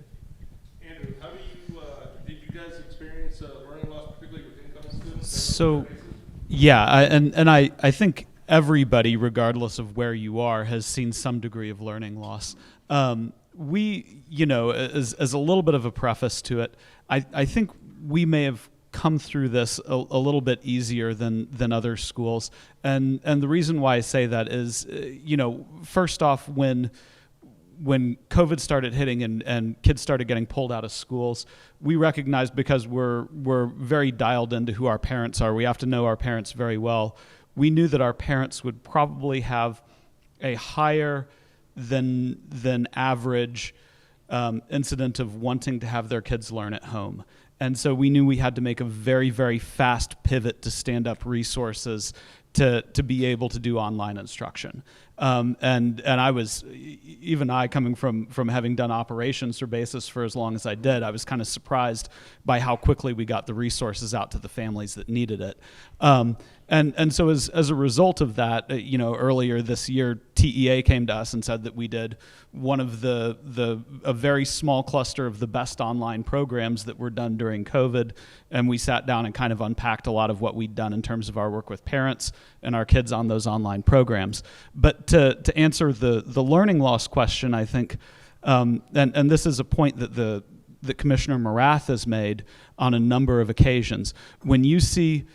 Speaker 1: Andrew, how did you guys experience learning loss, particularly with income students?
Speaker 6: So, yeah, I think everybody, regardless of where you are, has seen some degree of learning loss. We, as a little bit of a preface to it, I think we may have come through this a little bit easier than other schools. And the reason why I say that is, first off, when COVID started hitting and kids started getting pulled out of schools, we recognized, because we're very dialed into who our parents are, we have to know our parents very well. We knew that our parents would probably have a higher than average incident of wanting to have their kids learn at home. And so we knew we had to make a very, very fast pivot to stand up resources to be able to do online instruction. And I was, even I, coming from having done operations for Basis for as long as I did, I was kind of surprised by how quickly we got the resources out to the families that needed it. And so as a result of that, earlier this year, TEA came to us and said that we did one of a very small cluster of the best online programs that were done during COVID. And we sat down and kind of unpacked a lot of what we'd done in terms of our work with parents and our kids on those online programs. But to answer the learning loss question, I think, and this is a point that Commissioner Morath has made on a number of occasions, when you see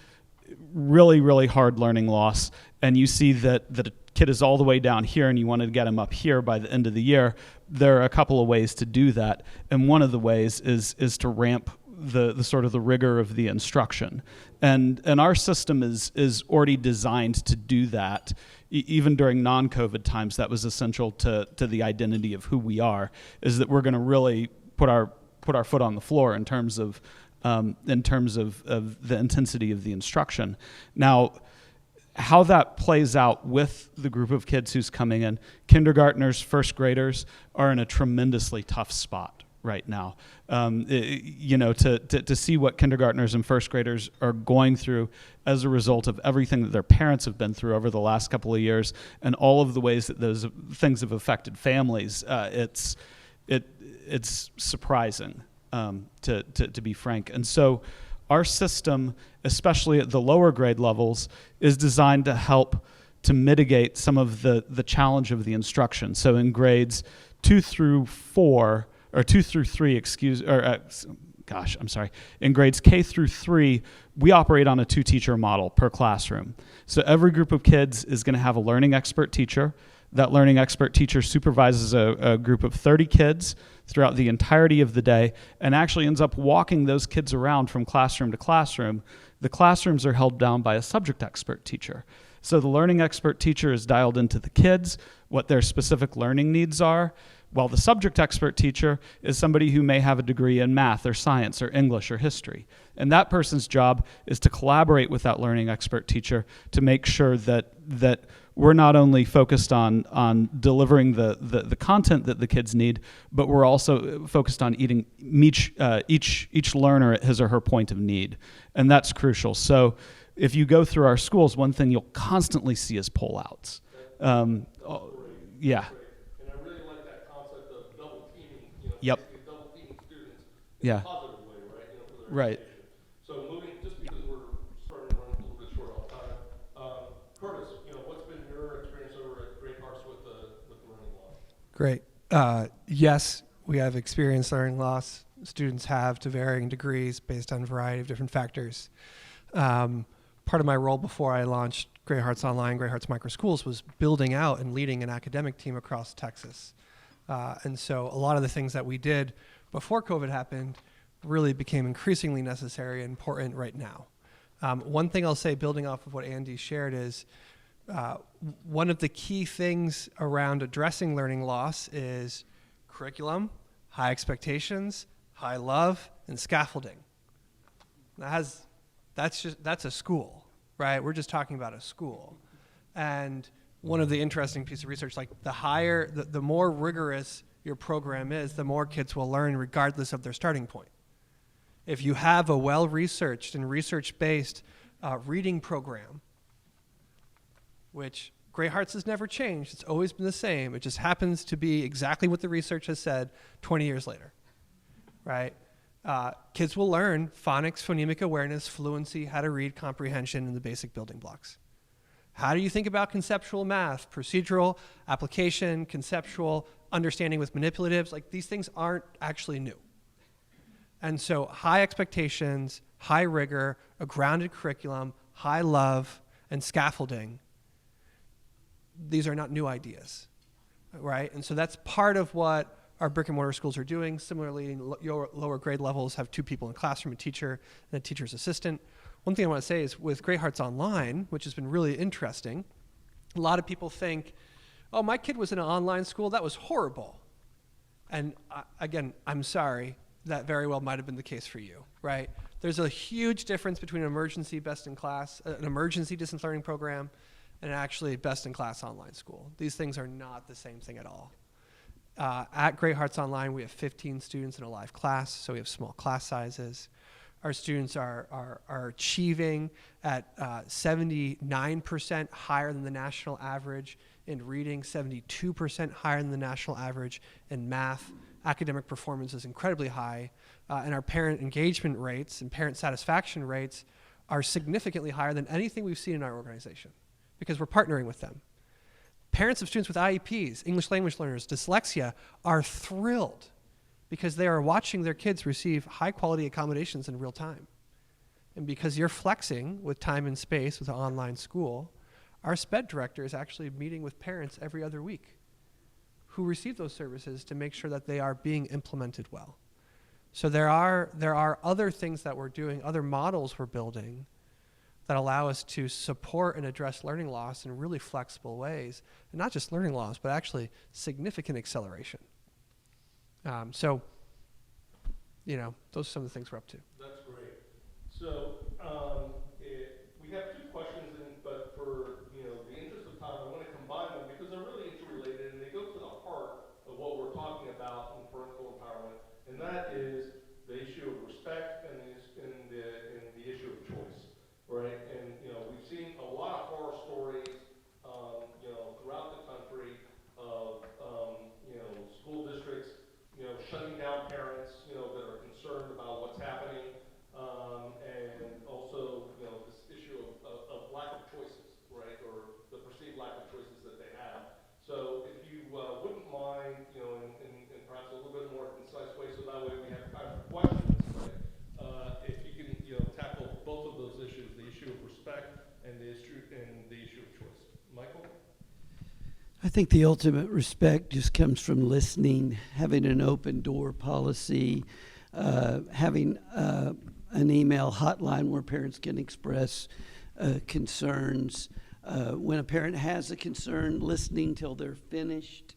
Speaker 6: really, really hard learning loss, and you see that a kid is all the way down here and you want to get him up here by the end of the year, there are a couple of ways to do that. And one of the ways is to ramp the sort of the rigor of the instruction. And our system is already designed to do that. Even during non-COVID times, that was essential to the identity of who we are, is that we're going to really put our foot on the floor in terms of the intensity of the instruction. Now, how that plays out with the group of kids who's coming in, kindergartners, first graders are in a tremendously tough spot right now. To see what kindergartners and first graders are going through as a result of everything that their parents have been through over the last couple of years, and all of the ways that those things have affected families, it's surprising. To be frank. And so our system, especially at the lower grade levels, is designed to help to mitigate some of the challenge of the instruction. So in grades 2 through 3, in grades K through 3, we operate on a 2-teacher model per classroom. So every group of kids is going to have a learning expert teacher. That learning expert teacher supervises a group of 30 kids throughout the entirety of the day and actually ends up walking those kids around from classroom to classroom. The classrooms are held down by a subject expert teacher. So the learning expert teacher is dialed into the kids, what their specific learning needs are, while the subject expert teacher is somebody who may have a degree in math or science or English or history. And that person's job is to collaborate with that learning expert teacher to make sure that we're not only focused on delivering the content that the kids need, but we're also focused on each learner at his or her point of need. And that's crucial. So if you go through our schools, one thing you'll constantly see is pullouts. Yeah.
Speaker 1: And I really like that concept of double teaming,
Speaker 6: Yep.
Speaker 1: basically double teaming students
Speaker 6: Yeah.
Speaker 1: in a positive way, right? For their
Speaker 6: Right.
Speaker 1: education. So moving, just because we're starting to run a little bit short on time, Curtis, what's been your experience over at Great Hearts with learning loss?
Speaker 7: Great. Yes, we have experienced learning loss. Students have to varying degrees based on a variety of different factors. Part of my role before I launched Great Hearts Online, Great Hearts Micro Schools, was building out and leading an academic team across Texas. And so a lot of the things that we did before COVID happened really became increasingly necessary and important right now. One thing I'll say, building off of what Andy shared, is one of the key things around addressing learning loss is curriculum, high expectations, high love, and scaffolding. That's a school, right? We're just talking about a school. And one of the interesting pieces of research, like the more rigorous your program is, the more kids will learn regardless of their starting point. If you have a well-researched and research-based reading program, which Great Hearts has never changed, it's always been the same, it just happens to be exactly what the research has said 20 years later, right? Kids will learn phonics, phonemic awareness, fluency, how to read, comprehension, and the basic building blocks. How do you think about conceptual math, procedural, application, conceptual, understanding with manipulatives? Like, these things aren't actually new. And so high expectations, high rigor, a grounded curriculum, high love, and scaffolding, these are not new ideas, right? And so that's part of what our brick and mortar schools are doing. Similarly, lower grade levels have 2 people in a classroom, a teacher and a teacher's assistant. One thing I want to say is with Great Hearts Online, which has been really interesting, a lot of people think, oh, my kid was in an online school, that was horrible. And again, I'm sorry, that very well might have been the case for you, right? There's a huge difference between an emergency an emergency distance learning program and actually best-in-class online school. These things are not the same thing at all. At Great Hearts Online, we have 15 students in a live class, so we have small class sizes. Our students are achieving at 79% higher than the national average in reading, 72% higher than the national average in math. Academic performance is incredibly high, and our parent engagement rates and parent satisfaction rates are significantly higher than anything we've seen in our organization because we're partnering with them. Parents of students with IEPs, English language learners, dyslexia, are thrilled because they are watching their kids receive high-quality accommodations in real time. And because you're flexing with time and space with an online school, our SPED director is actually meeting with parents every other week who receive those services to make sure that they are being implemented well. So there are other things that we're doing, other models we're building that allow us to support and address learning loss in really flexible ways. And not just learning loss, but actually significant acceleration. So, those are some of the things we're up to.
Speaker 1: That's great. So we have 2 questions, but for the interest of time, I want to combine them because they're really interrelated and they go to the heart of what we're talking about in parental empowerment, and that is the issue of respect and the issue of choice, right? And we've seen a lot of horror stories, throughout the country of school districts, shutting down parents, that are concerned about what's happening, and also, this issue of lack of choices, right, or the perceived lack of choices that they have. So if you wouldn't mind, in perhaps a little bit more concise way, so that way we have time for questions, right? If you can, tackle both of those issues, the issue of respect and the issue of choice. Michael?
Speaker 4: I think the ultimate respect just comes from listening, having an open door policy, having an email hotline where parents can express concerns. When a parent has a concern, listening till they're finished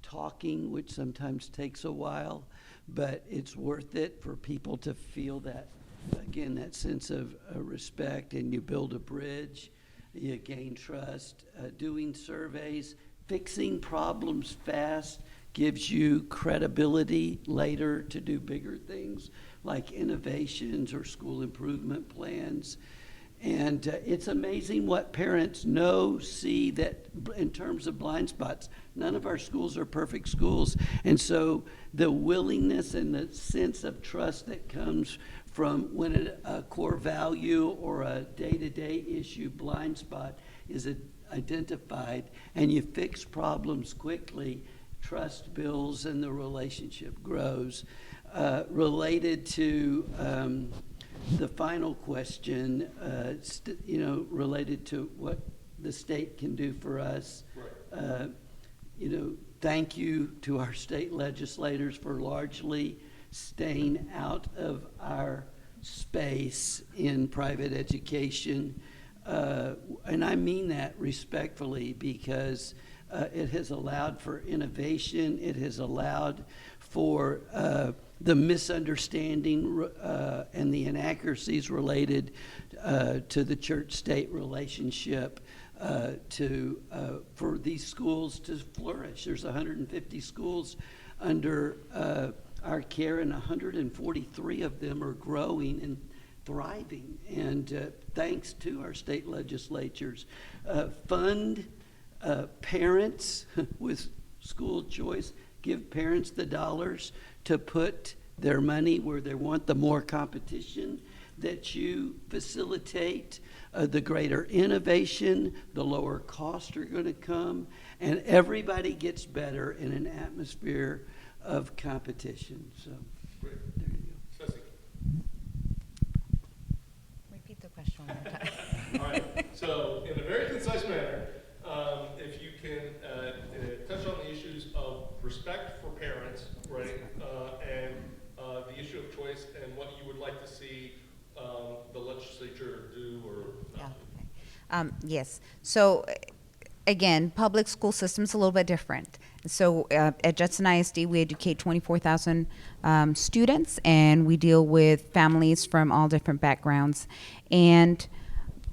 Speaker 4: talking, which sometimes takes a while, but it's worth it for people to feel that, again, that sense of respect, and you build a bridge, you gain trust. Doing surveys, fixing problems fast gives you credibility later to do bigger things like innovations or school improvement plans. And it's amazing what parents know, see, that in terms of blind spots. None of our schools are perfect schools. And so the willingness and the sense of trust that comes from when a core value or a day-to-day issue blind spot is identified and you fix problems quickly, trust builds and the relationship grows. Related to the final question, related to what the state can do for us. Right. Thank you to our state legislators for largely staying out of our space in private education. And I mean that respectfully because it has allowed for innovation. It has allowed for the misunderstanding and the inaccuracies related to the church-state relationship for these schools to flourish. There's 150 schools under our care, and 143 of them are growing and thriving. And thanks to our state legislatures, fund parents with school choice, give parents the dollars to put their money where they want the more competition, that you facilitate, the greater innovation, the lower costs are going to come, and everybody gets better in an atmosphere of competition. So, there you go.
Speaker 1: Ceci.
Speaker 5: Repeat the question one more time.
Speaker 1: All right. So, in a very concise manner, if you can touch on the issues of respect for parents, right, and the issue of choice, and what you would like to see the legislature do or not do.
Speaker 5: Yeah. Okay. Yes. So, again, public school system's a little bit different. So at Judson ISD, we educate 24,000 students, and we deal with families from all different backgrounds. And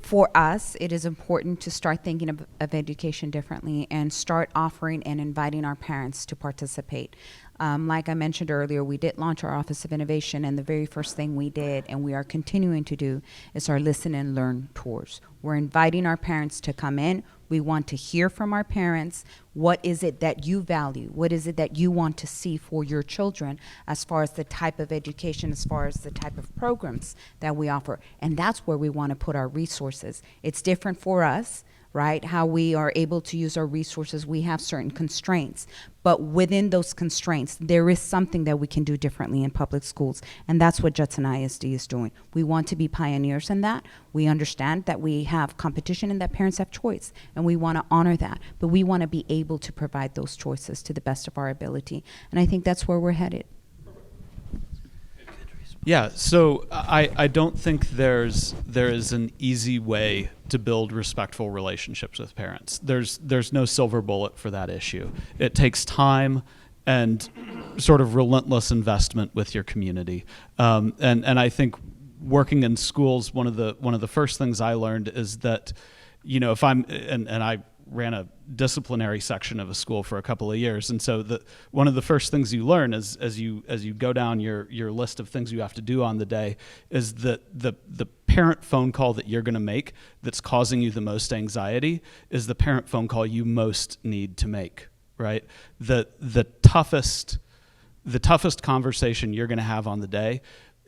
Speaker 5: for us, it is important to start thinking of education differently and start offering and inviting our parents to participate. Like I mentioned earlier, we did launch our Office of Innovation, and the very first thing we did, and we are continuing to do, is our Listen and Learn tours. We're inviting our parents to come in. We want to hear from our parents. What is it that you value? What is it that you want to see for your children as far as the type of education, as far as the type of programs that we offer? And that's where we want to put our resources. It's different for us, right? How we are able to use our resources. We have certain constraints, but within those constraints, there is something that we can do differently in public schools, and that's what Judson ISD is doing. We want to be pioneers in that. We understand that we have competition and that parents have choice, and we want to honor that, but we want to be able to provide those choices to the best of our ability, and I think that's where we're headed.
Speaker 6: Yeah, so I don't think there is an easy way to build respectful relationships with parents. There's no silver bullet for that issue. It takes time and sort of relentless investment with your community. And I think working in schools, one of the first things I learned is that, you know, if I'm and I ran a disciplinary section of a school for a couple of years, and so one of the first things you learn is as you go down your list of things you have to do on the day is that the parent phone call that you're going to make that's causing you the most anxiety is the parent phone call you most need to make, right? The toughest conversation you're going to have on the day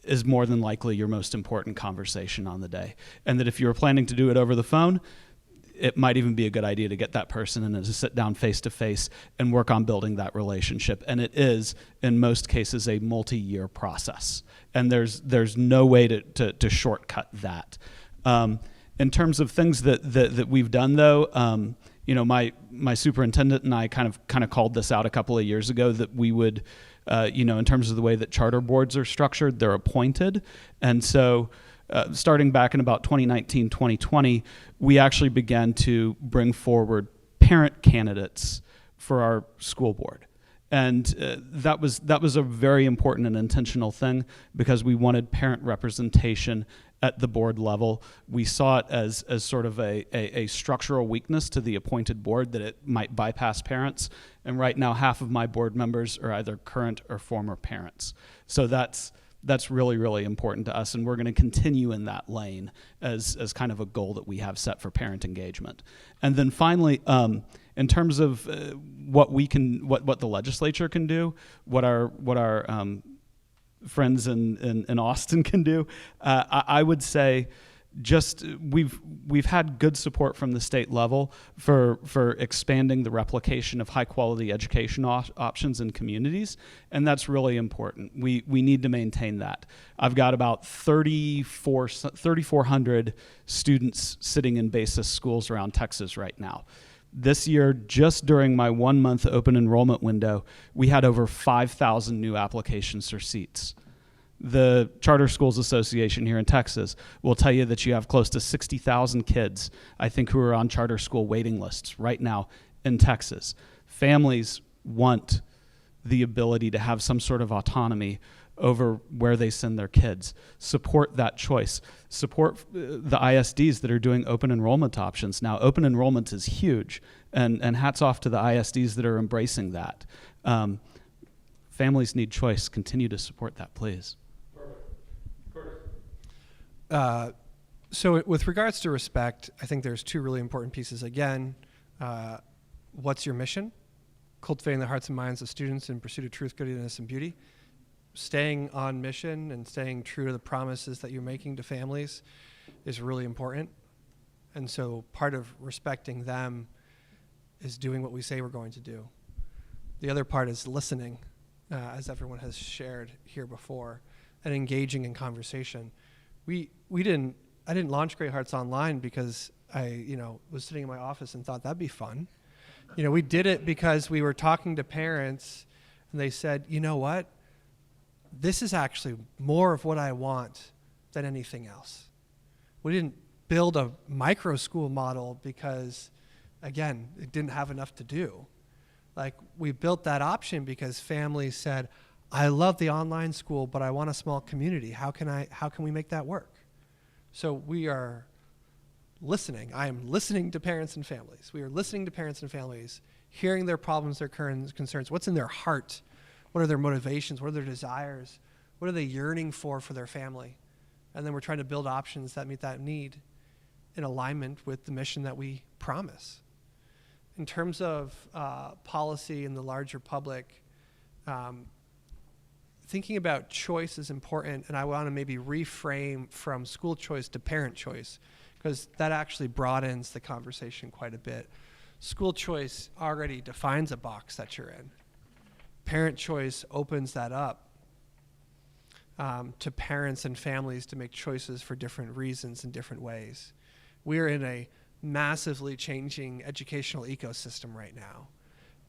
Speaker 6: is more than likely your most important conversation on the day, and that if you were planning to do it over the phone, it might even be a good idea to get that person and to sit down face to face and work on building that relationship. And it is, in most cases, a multi-year process. And there's no way to shortcut that. In terms of things that we've done, though, you know, my superintendent and I kind of called this out a couple of years ago that we would, you know, in terms of the way that charter boards are structured, they're appointed, and so. Starting back in about 2019, 2020, we actually began to bring forward parent candidates for our school board. And that was a very important and intentional thing because we wanted parent representation at the board level. We saw it as sort of a structural weakness to the appointed board that it might bypass parents. And right now, half of my board members are either current or former parents. So that's really, really important to us, and we're going to continue in that lane as kind of a goal that we have set for parent engagement. And then finally, in terms of what the legislature can do, what our friends in Austin can do, I would say just we've had good support from the state level for expanding the replication of high quality education options in communities, and that's really important. We need to maintain that. I've got about 3,400 students sitting in basis schools around Texas right now. This year, just during my 1 month open enrollment window, we had over 5,000 new applications for seats. The Charter Schools Association here in Texas will tell you that you have close to 60,000 kids, I think, who are on charter school waiting lists right now in Texas. Families want the ability to have some sort of autonomy over where they send their kids. Support that choice. Support the ISDs that are doing open enrollment options. Now, open enrollment is huge, and hats off to the ISDs that are embracing that. Families need choice. Continue to support that, please.
Speaker 7: So with regards to respect, I think there's two really important pieces. Again, what's your mission? Cultivating the hearts and minds of students in pursuit of truth, goodness, and beauty. staying on mission and staying true to the promises that you're making to families is really important. And so part of respecting them is doing what we say we're going to do. The other part is listening, as everyone has shared here before, and engaging in conversation. I didn't launch Great Hearts Online because I was sitting in my office and thought that'd be fun. We did it because we were talking to parents and they said, you know what? This is actually more of what I want than anything else. We didn't build a micro school model because, again, it didn't have enough to do. Like, we built that option because families said, I love the online school, but I want a small community. How can we make that work? So we are listening. I am listening to parents and families. We are listening to parents and families, hearing their problems, their concerns, what's in their heart, what are their motivations, what are their desires, what are they yearning for their family. And then we're trying to build options that meet that need in alignment with the mission that we promise. In terms of policy in the larger public, thinking about choice is important, and I want to maybe reframe from school choice to parent choice, because that actually broadens the conversation quite a bit. School choice already defines a box that you're in. Parent choice opens that up to parents and families to make choices for different reasons in different ways. We're in a massively changing educational ecosystem right now.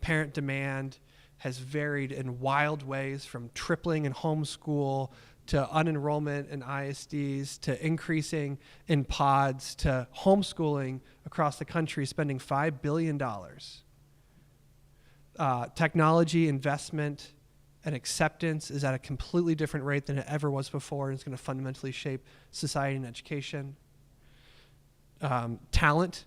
Speaker 7: Parent demand has varied in wild ways, from tripling in homeschool to unenrollment in ISDs to increasing in pods to homeschooling across the country, spending $5 billion. Technology investment and acceptance is at a completely different rate than it ever was before, and it's going to fundamentally shape society and education. Talent.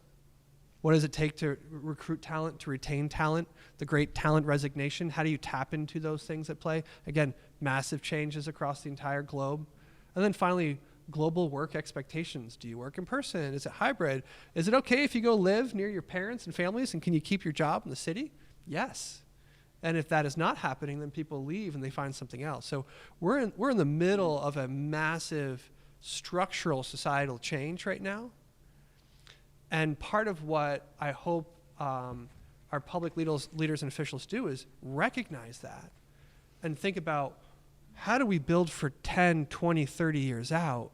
Speaker 7: What does it take to recruit talent, to retain talent? The great talent resignation. How do you tap into those things at play? Again, massive changes across the entire globe. And then finally, global work expectations. Do you work in person? Is it hybrid? Is it okay if you go live near your parents and families, and can you keep your job in the city? Yes. And if that is not happening, then people leave and they find something else. So we're in the middle of a massive structural societal change right now. And part of what I hope our public leaders and officials do is recognize that and think about, how do we build for 10, 20, 30 years out,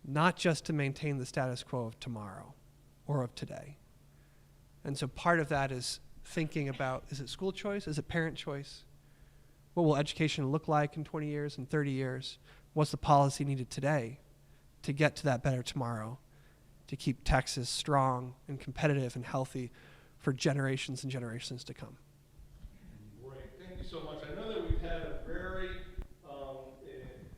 Speaker 7: not just to maintain the status quo of tomorrow or of today. And so part of that is thinking about, is it school choice? Is it parent choice? What will education look like in 20 years and 30 years? What's the policy needed today to get to that better tomorrow, to keep Texas strong and competitive and healthy for generations and generations to come?
Speaker 1: Great, thank you so much. I know that we've had a very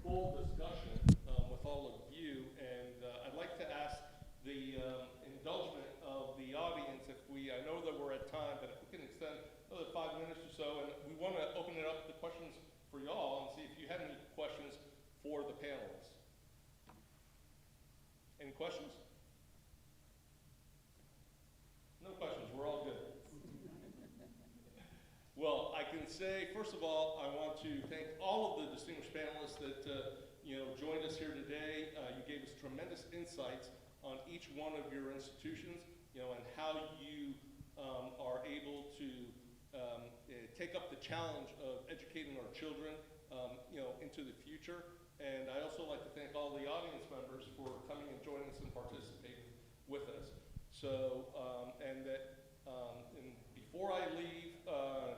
Speaker 1: full discussion with all of you, and I'd like to ask the indulgement of the audience if I know that we're at time, but if we can extend another 5 minutes or so, and we want to open it up to questions for y'all and see if you have any questions for the panelists. Any questions? No questions, we're all good. Well, I can say, first of all, I want to thank all of the distinguished panelists that joined us here today. You gave us tremendous insights on each one of your institutions, and how you are able to take up the challenge of educating our children, into the future. And I also like to thank all the audience members for coming and joining us and participating with us. So, and before I leave,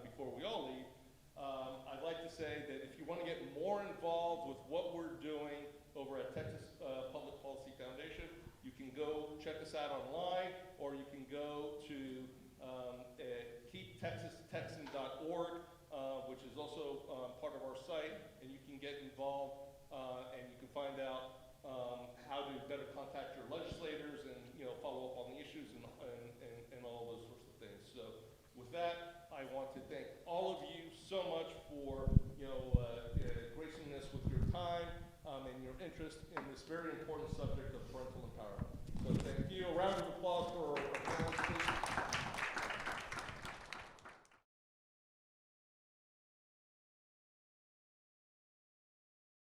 Speaker 1: before we all leave, I'd like to say that if you want to get more involved with what we're doing over at Texas Public Policy Foundation, you can go check us out online, or you can go to keeptexastexan.org, which is also part of our site, and you can get involved and you can find out how to better contact your legislators and follow up on the issues and all those sorts of things. So with that, I want to thank all of you so much for gracing us with your time and your interest in this very important subject of parental empowerment. So thank you. A round of applause for our panelists.